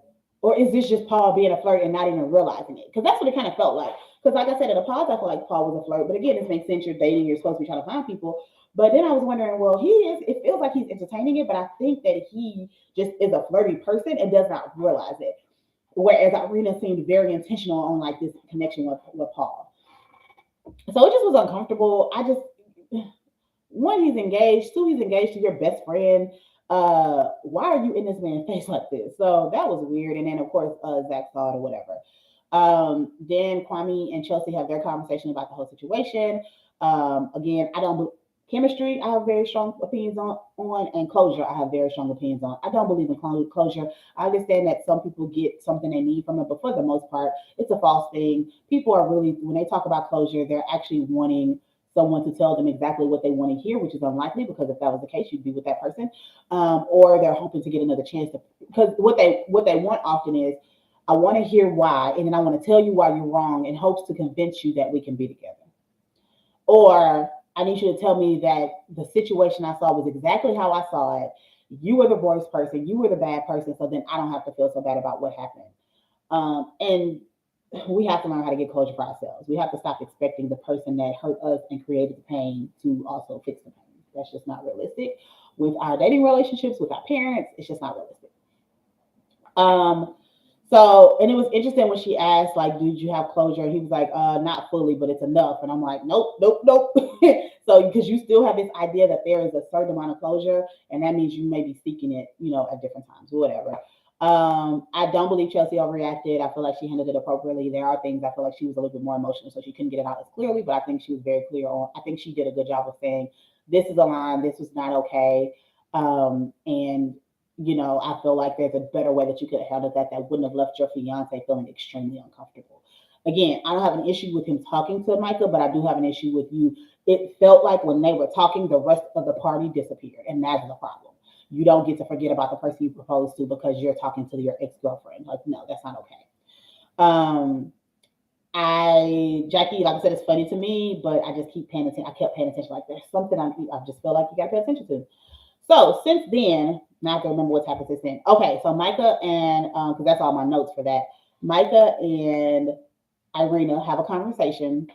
Or is this just Paul being a flirt and not even realizing it? Because that's what it kind of felt like. Because like I said, in the pause, I felt like Paul was a flirt. But again, this makes sense. You're dating, you're supposed to be trying to find people. But then I was wondering, well, he is, it feels like he's entertaining it, but I think that he just is a flirty person and does not realize it. Whereas Irina seemed very intentional on like this connection with Paul. So it just was uncomfortable. I just one, he's engaged. Two, he's engaged to your best friend. Why are you in this man's face like this? So that was weird. And then of course, Zach saw it or whatever. Then Kwame and Chelsea have their conversation about the whole situation. Again, I don't chemistry. I have very strong opinions on, and closure. I have very strong opinions on. I don't believe in closure. I understand that some people get something they need from it, but for the most part, it's a false thing. People are really when they talk about closure, they're actually wanting someone to tell them exactly what they want to hear, which is unlikely because if that was the case, you'd be with that person, or they're hoping to get another chance to. Because what they want often is, I want to hear why, and then I want to tell you why you're wrong in hopes to convince you that we can be together. Or I need you to tell me that the situation I saw was exactly how I saw it. You were the worst person. You were the bad person. So then I don't have to feel so bad about what happened. And we have to learn how to get closure for ourselves. We have to stop expecting the person that hurt us and created the pain to also fix the pain. That's just not realistic. With our dating relationships, with our parents, it's just not realistic. Um, so, and it was interesting when she asked, like, did you have closure? He was like, not fully, but it's enough. And I'm like, nope, nope, nope. So, because you still have this idea that there is a certain amount of closure, and that means you may be seeking it, at different times, whatever. I don't believe Chelsea overreacted. I feel like she handled it appropriately. There are things I feel like she was a little bit more emotional, so she couldn't get it out as clearly, but I think she was very clear on, I think she did a good job of saying, this is a line, this was not okay. And I feel like there's a better way that you could have handled that wouldn't have left your fiance feeling extremely uncomfortable. Again, I don't have an issue with him talking to Micah, but I do have an issue with you. It felt like when they were talking, the rest of the party disappeared, and that's the problem. You don't get to forget about the person you proposed to because you're talking to your ex girlfriend. Like, no, that's not okay. Um, Jackie, like I said, it's funny to me, but I just keep paying attention. I kept paying attention. Like, there's something I just feel like you got to pay attention to. So since then, now I can remember what's happened since then. Okay, so Micah and because that's all my notes for that. Micah and Irina have a conversation,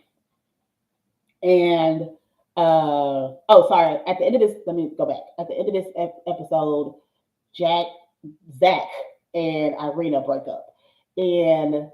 and oh, sorry. At the end of this, let me go back. At the end of this episode, Jack, Zach, and Irina break up, and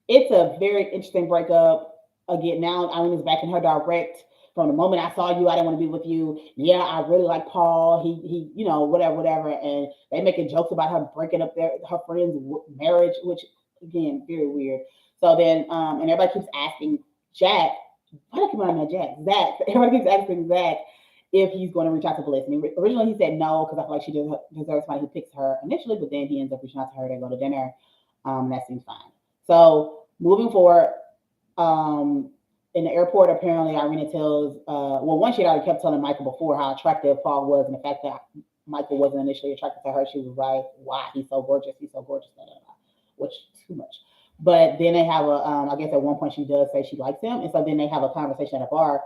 it's a very interesting breakup. Again, now Irina's back in her direct. From the moment I saw you, I didn't want to be with you. Yeah, I really like Paul. He, whatever, whatever. And they making jokes about her breaking up her friend's marriage, which again, very weird. So then, and everybody keeps asking Jack, why do I keep on that Jack? Zach. Everybody keeps asking Zach if he's going to reach out to Bliss. And originally he said no because I feel like she deserves somebody who picks her initially, but then he ends up reaching out to her. They go to dinner. That seems fine. So moving forward, in the airport, apparently Irina tells, one, she had already kept telling Michael before how attractive Paul was and the fact that Michael wasn't initially attracted to her, she was like, "Why? He's so gorgeous, blah, blah, blah," which too much. But then they have a, I guess at one point she does say she likes him, and so then they have a conversation at a bar.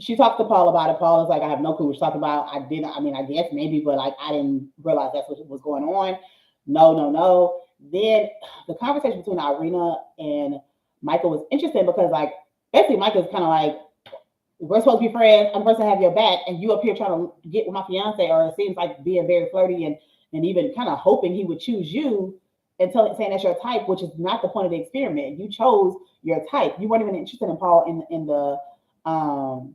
She talks to Paul about it. Paul is like, "I have no clue what she's talking about. I didn't. I mean, I guess maybe, but like, I didn't realize that's what was going on. No, no, no." Then the conversation between Irina and Michael was interesting because like basically Michael's kind of like, we're supposed to be friends. I'm supposed to have your back, and you up here trying to get with my fiance, or it seems like being very flirty and even kind of hoping he would choose you and saying that's your type, which is not the point of the experiment. You chose your type. You weren't even interested in Paul um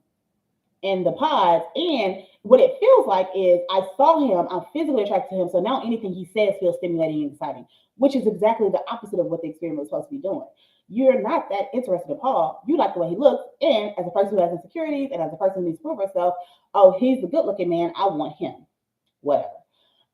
in the pods. And what it feels like is I saw him, I'm physically attracted to him. So now anything he says feels stimulating and exciting, which is exactly the opposite of what the experiment was supposed to be doing. You're not that interested in Paul. You like the way he looks. And as a person who has insecurities and as a person who needs to prove herself, oh, he's the good looking man. I want him. Whatever.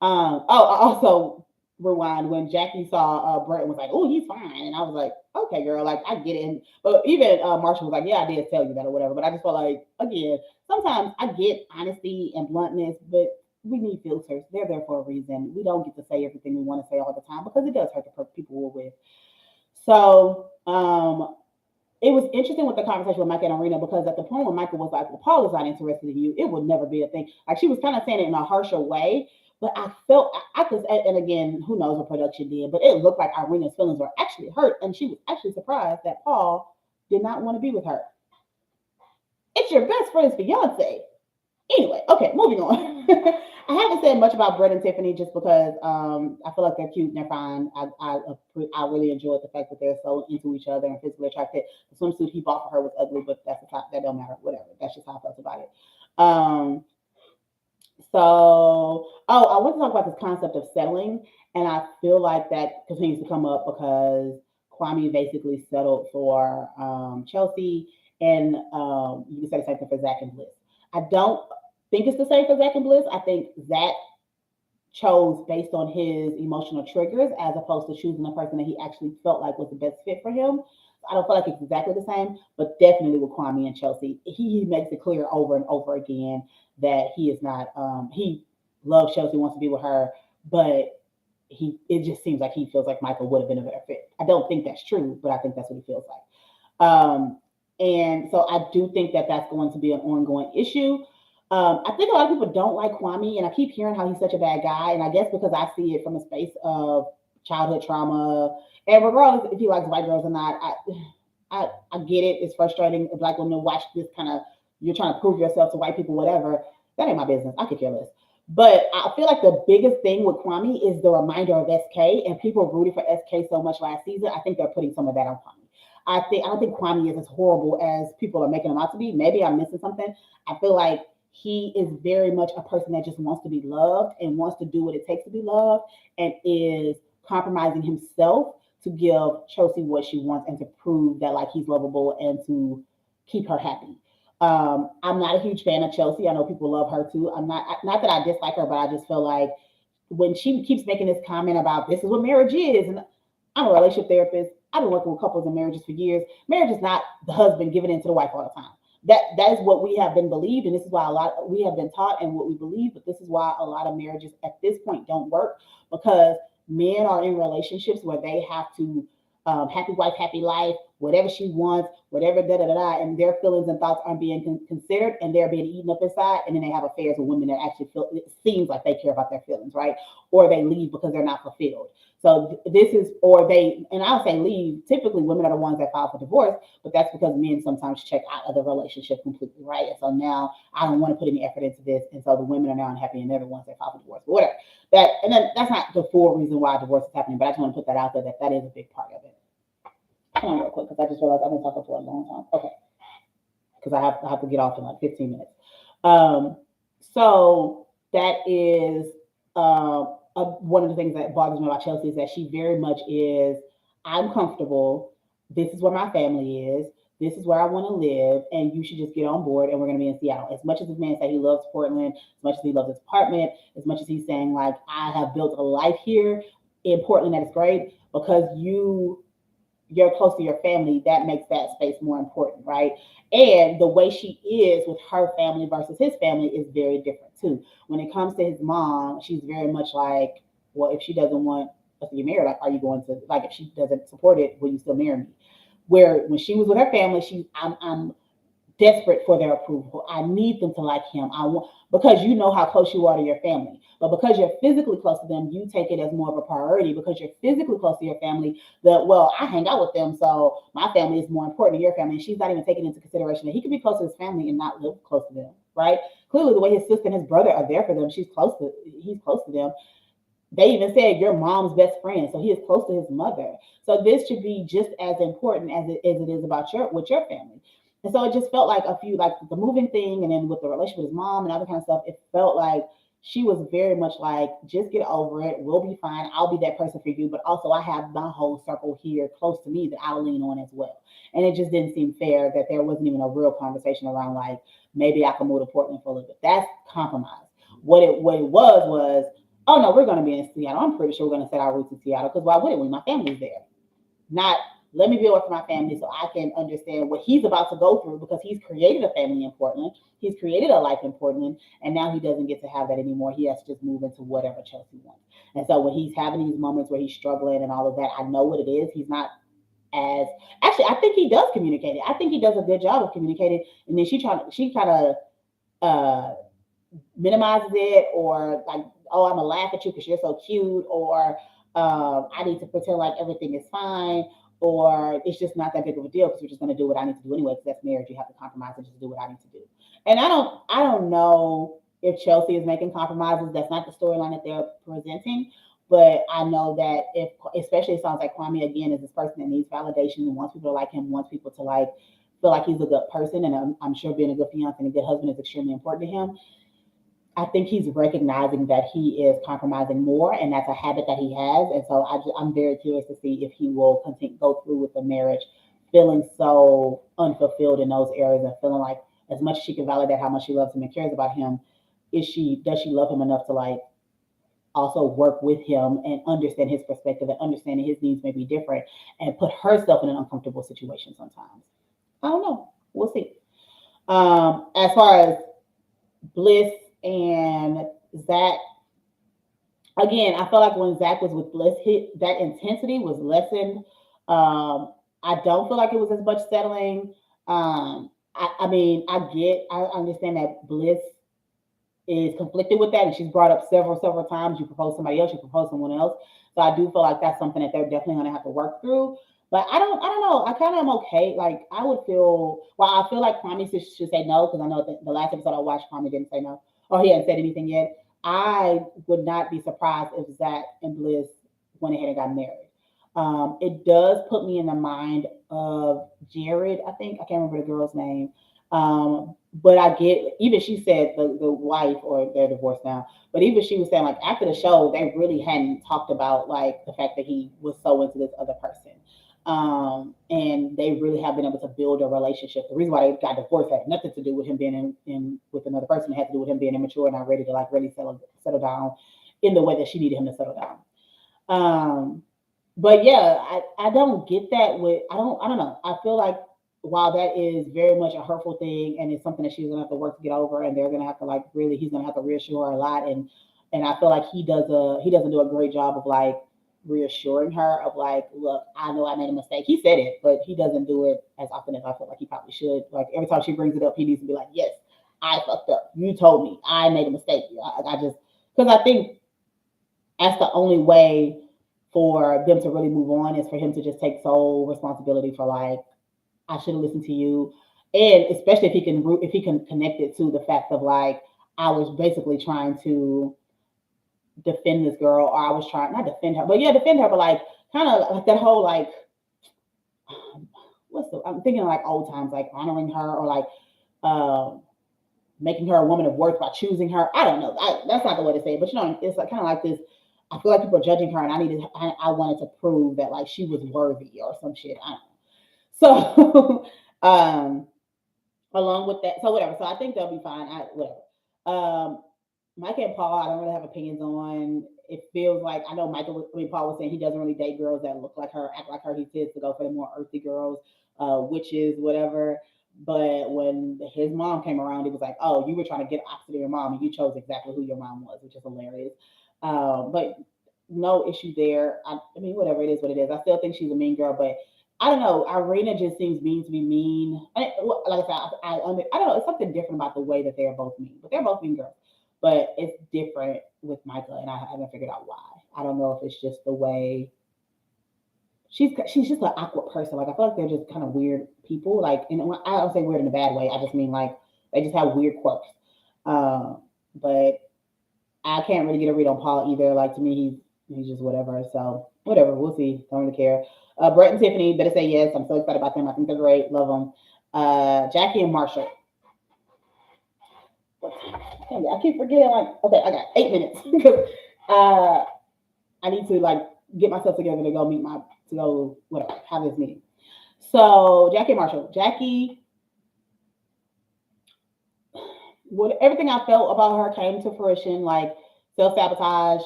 I also rewind when Jackie saw Brett and was like, "Oh, he's fine," and I was like, "Okay, girl, like I get it." But even Marshall was like, "Yeah, I did tell you that or whatever." But I just felt like, again, sometimes I get honesty and bluntness, but we need filters. They're there for a reason. We don't get to say everything we want to say all the time because it does hurt the people we're with. So it was interesting with the conversation with Mike and Arena because at the point when Michael was like, "Well, Paul is not interested in you," it would never be a thing. Like she was kind of saying it in a harsher way, but I felt I could, and again, who knows what production did, but it looked like Irena's feelings were actually hurt, and she was actually surprised that Paul did not want to be with her. It's your best friend's fiance. Anyway, okay, moving on. I haven't said much about Brett and Tiffany just because I feel like they're cute and they're fine. I really enjoyed the fact that they're so into each other and physically attracted. The swimsuit he bought for her was ugly, but that's the top, that don't matter. Whatever. That's just how I felt about it. Um, I want to talk about this concept of settling, and I feel like that continues to come up because Kwame basically settled for Chelsea, and you can say the same thing for Zach and Bliss. I don't think it's the same for Zach and Bliss. I think Zach chose based on his emotional triggers as opposed to choosing the person that he actually felt like was the best fit for him. I don't feel like it's exactly the same, but definitely with Kwame and Chelsea, he makes it clear over and over again that he is not. He loves Chelsea, wants to be with her, but it just seems like he feels like Michael would have been a better fit. I don't think that's true, but I think that's what he feels like. And so I do think that that's going to be an ongoing issue. I think a lot of people don't like Kwame, and I keep hearing how he's such a bad guy. And I guess because I see it from a space of childhood trauma, and regardless if he likes white girls or not, I get it. It's frustrating if black women watch this kind of, you're trying to prove yourself to white people, whatever. That ain't my business. I could care less. But I feel like the biggest thing with Kwame is the reminder of SK, and people rooted for SK so much last season. I think they're putting some of that on Kwame. I don't think Kwame is as horrible as people are making him out to be. Maybe I'm missing something. I feel like he is very much a person that just wants to be loved and wants to do what it takes to be loved and is compromising himself to give Chelsea what she wants and to prove that like he's lovable and to keep her happy. I'm not a huge fan of Chelsea. I know people love her too. I'm not that I dislike her, but I just feel like when she keeps making this comment about this is what marriage is, and I'm a relationship therapist. I've been working with couples and marriages for years. Marriage is not the husband giving in to the wife all the time. That is what we have been believed, and this is why we have been taught and what we believe. But this is why a lot of marriages at this point don't work because men are in relationships where they have to happy wife, happy life, whatever she wants, whatever da da da da, and their feelings and thoughts aren't being considered, and they're being eaten up inside, and then they have affairs with women that actually feel it seems like they care about their feelings, right? Or they leave because they're not fulfilled. So this is, or they, and I'll say leave. Typically, women are the ones that file for divorce, but that's because men sometimes check out of the relationship completely, right? And so now I don't want to put any effort into this, and so the women are now unhappy, and they're the ones that file for divorce, but whatever. And then that's not the full reason why divorce is happening, but I just want to put that out there that is a big part of it. Hold on real quick, because I just realized I've been talking for a long time. Okay, because I have to get off in like 15 minutes. So that is one of the things that bothers me about Chelsea is that she very much is, I'm comfortable. This is where my family is. This is where I want to live, and you should just get on board, and we're going to be in Seattle. As much as this man said he loves Portland, as much as he loves his apartment, as much as he's saying, like, I have built a life here in Portland that is great, because you're close to your family, that makes that space more important, right? And the way she is with her family versus his family is very different too. When it comes to his mom, she's very much like, well, if she doesn't want us to get married, like, are you going to, like, if she doesn't support it, will you still marry me? Where when she was with her family, I'm desperate for their approval. I need them to like him. I want, because you know how close you are to your family. But because you're physically close to them, you take it as more of a priority because you're physically close to your family. That, well, I hang out with them, so my family is more important than your family. And she's not even taking into consideration that he could be close to his family and not live close to them, right? Clearly, the way his sister and his brother are there for them, he's close to them. They even said your mom's best friend, so he is close to his mother. So this should be just as important as it is about your with your family. And so it just felt like a few, like the moving thing, and then with the relationship with his mom and other kind of stuff, it felt like she was very much like, just get over it. We'll be fine. I'll be that person for you. But also, I have my whole circle here close to me that I'll lean on as well. And it just didn't seem fair that there wasn't even a real conversation around like, maybe I can move to Portland for a little bit. That's compromise. What it was, oh no, we're going to be in Seattle. I'm pretty sure we're going to set our roots in Seattle because why wouldn't we? My family's there. Not, let me be away from my family so I can understand what he's about to go through because he's created a family in Portland. He's created a life in Portland, and now he doesn't get to have that anymore. He has to just move into whatever Chelsea wants. And so when he's having these moments where he's struggling and all of that, I know what it is. He's not as, actually, I think he does communicate it. I think he does a good job of communicating. And then she kind of uh, minimizes it, or like, oh, I'm gonna laugh at you because you're so cute, or I need to pretend like everything is fine, or it's just not that big of a deal because we're just gonna do what I need to do anyway because that's marriage. You have to compromise and just do what I need to do. And I don't know if Chelsea is making compromises. That's not the storyline that they're presenting. But I know that if, especially it sounds like Kwame again is this person that needs validation and wants people to like him, wants people to like feel like he's a good person, and I'm sure being a good fiance and a good husband is extremely important to him. I think he's recognizing that he is compromising more, and that's a habit that he has. And so I'm very curious to see if he will continue go through with the marriage, feeling so unfulfilled in those areas and feeling like as much as she can validate how much she loves him and cares about him, does she love him enough to like also work with him and understand his perspective and understanding his needs may be different and put herself in an uncomfortable situation sometimes. I don't know. We'll see. As far as Bliss and Zach, again, I felt like when Zach was with Bliss, that intensity was lessened. I don't feel like it was as much settling. I mean, I understand that Bliss is conflicted with that, and she's brought up several times. You propose somebody else, you propose someone else. So I do feel like that's something that they're definitely going to have to work through. But I don't know. I kind of am okay. Like I would feel, well, I feel like Kwame should say no because I know that the last episode I watched, Kwame didn't say no, or he hadn't said anything yet. I would not be surprised if Zach and Bliss went ahead and got married. It does put me in the mind of Jared. I think I can't remember the girl's name. But I get, even she said the wife, or they're divorced now, but even she was saying like after the show they really hadn't talked about like the fact that he was so into this other person. And they really have been able to build a relationship. The reason why they got divorced had nothing to do with him being in with another person. It had to do with him being immature and not ready to like really settle down in the way that she needed him to settle down. But yeah, I don't get that with, I don't know. I feel like while that is very much a hurtful thing and it's something that she's gonna have to work to get over, and they're gonna have to like really, he's gonna have to reassure her a lot, and I feel like he doesn't do a great job of like reassuring her of like, look, I know I made a mistake. He said it, but he doesn't do it as often as I feel like he probably should. Like every time she brings it up, he needs to be like, yes, I fucked up. You told me I made a mistake. I just, because I think that's the only way for them to really move on is for him to just take sole responsibility for like, I should have listened to you, and especially if he can connect it to the fact of like I was basically trying to defend this girl, or I was trying not defend her, but yeah, defend her, but like kind of like that whole like I'm thinking of like old times, like honoring her, or like um making her a woman of worth by choosing her. I don't know. That's not the way to say it, but you know, it's like kind of like this. I feel like people are judging her, and I wanted to prove that like she was worthy or some shit. I don't know. So, along with that, so whatever. So I think they'll be fine. Whatever. Mike and Paul, I don't really have opinions on. it feels like, I know Paul was saying he doesn't really date girls that look like her, act like her. He tends to go for the more earthy girls, witches, whatever. But when his mom came around, it was like, oh, you were trying to get opposite of your mom, and you chose exactly who your mom was, which is hilarious. But no issue there. I mean, whatever, it is what it is. I still think she's a mean girl, but I don't know. Irina just seems mean to be mean. Like I said, I don't know. It's something different about the way that they're both mean, but they're both mean girls. But it's different with Micah, and I haven't figured out why. I don't know if it's just the way she's just an awkward person. Like, I feel like they're just kind of weird people. Like, and I don't say weird in a bad way. I just mean like they just have weird quirks. But I can't really get a read on Paul either. Like, to me, he's just whatever. So whatever, we'll see. Don't really care. Brett and Tiffany, better say yes. I'm so excited about them. I think they're great. Love them. Jackie and Marshall. I keep forgetting. Like, okay, I got 8 minutes. uh, I need to like get myself together to go whatever, have this meeting. So Jackie and Marshall. Jackie, what everything I felt about her came to fruition. Like, self-sabotage,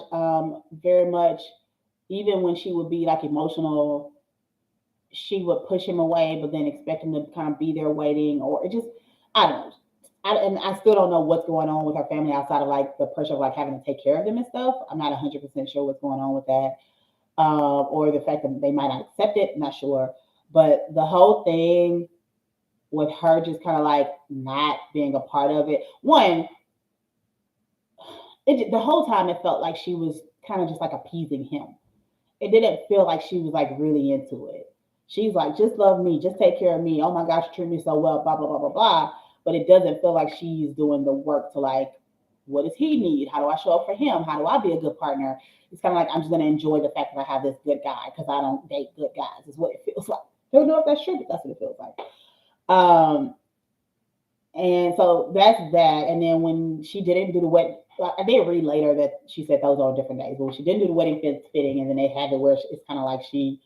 very much. Even when she would be like emotional, she would push him away, but then expect him to kind of be there waiting, or it just, I don't know. And I still don't know what's going on with her family outside of like the pressure of like having to take care of them and stuff. I'm not 100% sure what's going on with that, or the fact that they might not accept it. I'm not sure, but the whole thing with her just kind of like not being a part of it. One, the whole time it felt like she was kind of just like appeasing him. It didn't feel like she was like really into it. She's like, just love me, just take care of me. Oh my gosh, you treat me so well, blah, blah, blah, blah, blah. But it doesn't feel like she's doing the work to like, what does he need? How do I show up for him? How do I be a good partner? It's kind of like, I'm just going to enjoy the fact that I have this good guy because I don't date good guys, is what it feels like. I don't know if that's true, but that's what it feels like. And so that's that. And then when she didn't do the wedding, I did read later that she said those are different days, but when she didn't do the wedding fitting, and then they had it where it's kind of like she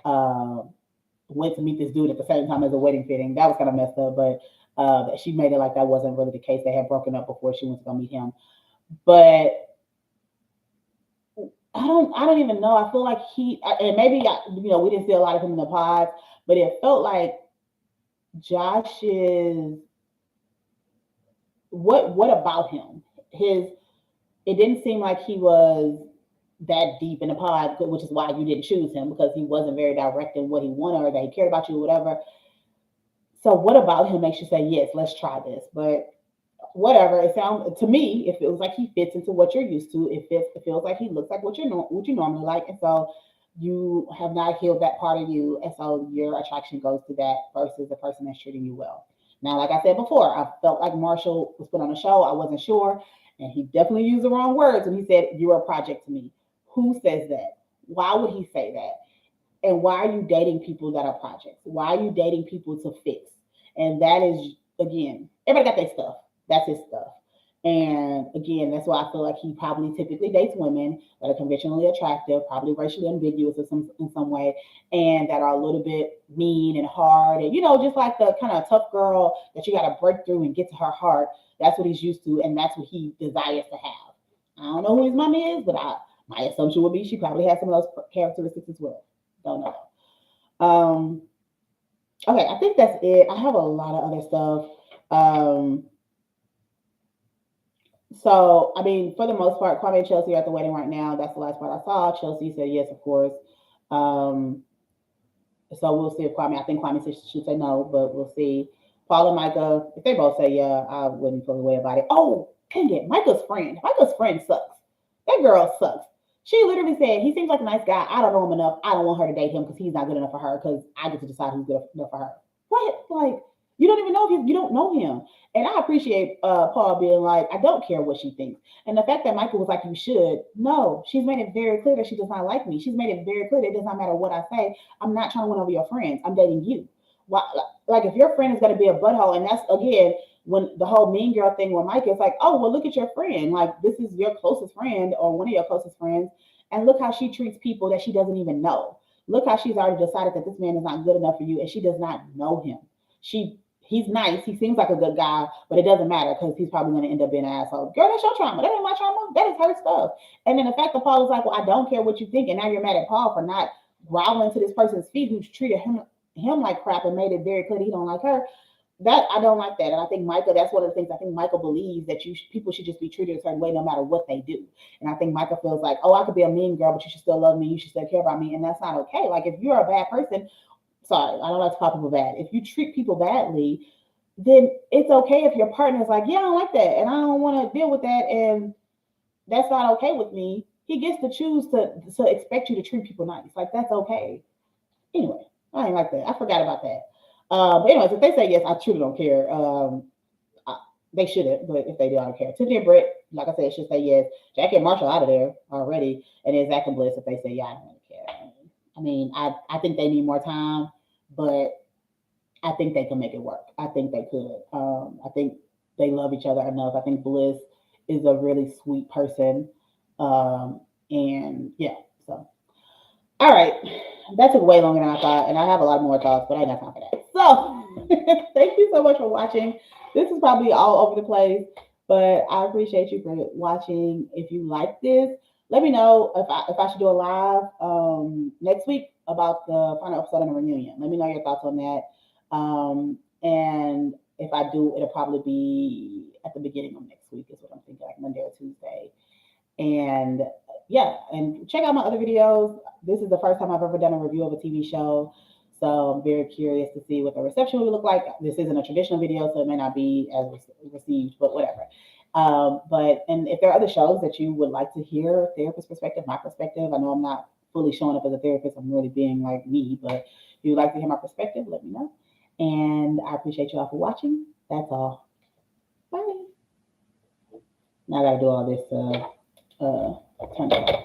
uh, went to meet this dude at the same time as a wedding fitting. That was kind of messed up, but she made it like that wasn't really the case. They had broken up before she went to go meet him. But I don't even know. I feel like and maybe we didn't see a lot of him in the pods, but it felt like Josh's what about him? It didn't seem like he was that deep in the pod, which is why you didn't choose him, because he wasn't very direct in what he wanted or that he cared about you or whatever. So what about him makes you say, yes, let's try this? But whatever, it sounds to me, it feels like he fits into what you're used to. It feels like he looks like what you normally like, and so you have not healed that part of you, and so your attraction goes to that versus the person that's treating you well. Now, like I said before, I felt like Marshall was put on a show. I wasn't sure, and he definitely used the wrong words when he said, "You're a project to me." Who says that? Why would he say that? And why are you dating people that are projects? Why are you dating people to fix? And that is, again, everybody got their stuff. That's his stuff. And again, that's why I feel like he probably typically dates women that are conventionally attractive, probably racially ambiguous in some way, and that are a little bit mean and hard. And, just like the kind of tough girl that you got to break through and get to her heart. That's what he's used to, and that's what he desires to have. I don't know who his mommy is, but my assumption would be she probably has some of those characteristics as well. Don't know. Okay, I think that's it. I have a lot of other stuff. So, I mean, for the most part, Kwame and Chelsea are at the wedding right now. That's the last part I saw. Chelsea said yes, of course. So we'll see if I think Kwame should say no, but we'll see. Paul and Micah, if they both say yeah, I wouldn't feel the way about it. Oh, dang it, Micah's friend sucks. That girl sucks. She literally said, he seems like a nice guy. I don't know him enough. I don't want her to date him because he's not good enough for her, because I get to decide who's good enough for her. What? Like, you don't even know him. You don't know him. And I appreciate Paul being like, I don't care what she thinks. And the fact that Michael was like, you should. No, she's made it very clear that she does not like me. She's made it very clear that it does not matter what I say. I'm not trying to win over your friends. I'm dating you. Why, like, if your friend is going to be a butthole, and that's, again, when the whole mean girl thing with Mike is like, oh, well, look at your friend. Like, this is your closest friend or one of your closest friends. And look how she treats people that she doesn't even know. Look how she's already decided that this man is not good enough for you, and she does not know him. She he's nice. He seems like a good guy, but it doesn't matter because he's probably going to end up being an asshole. Girl, that's your trauma. That ain't my trauma. That is her stuff. And then the fact that Paul is like, well, I don't care what you think, and now you're mad at Paul for not growling to this person's feet who's treated him like crap and made it very clear that he don't like her. That I don't like that, and I think Micah. That's one of the things I think Micah believes that people should just be treated a certain way no matter what they do. And I think Micah feels like, oh, I could be a mean girl, but you should still love me. You should still care about me, and that's not okay. Like if you're a bad person, sorry, I don't like to call people bad. If you treat people badly, then it's okay if your partner is like, yeah, I don't like that, and I don't want to deal with that, and that's not okay with me. He gets to choose to expect you to treat people nice. Like that's okay. Anyway, I ain't like that. I forgot about that. But anyways, if they say yes, I truly don't care. They shouldn't, but if they do, I don't care. Tiffany and Britt, like I said, should say yes. Jackie and Marshall out of there already, and then Zach and Bliss, if they say yeah, I don't really care. I mean, I think they need more time, but I think they can make it work. I think they could. I think they love each other enough. I think Bliss is a really sweet person, and yeah. So, all right, that took way longer than I thought, and I have a lot more thoughts, but I ain't got time for that. So, thank you so much for watching. This is probably all over the place, but I appreciate you for watching. If you like this, let me know if I should do a live next week about the final episode of the reunion. Let me know your thoughts on that. And if I do, it'll probably be at the beginning of next week, is what I'm thinking, like Monday or Tuesday. And yeah, and check out my other videos. This is the first time I've ever done a review of a TV show. So I'm very curious to see what the reception will look like. This isn't a traditional video, so it may not be as received, but whatever. And if there are other shows that you would like to hear, therapist perspective, my perspective, I know I'm not fully showing up as a therapist. I'm really being like me, but if you'd like to hear my perspective, let me know. And I appreciate you all for watching. That's all. Bye. Now I gotta do all this turn it off.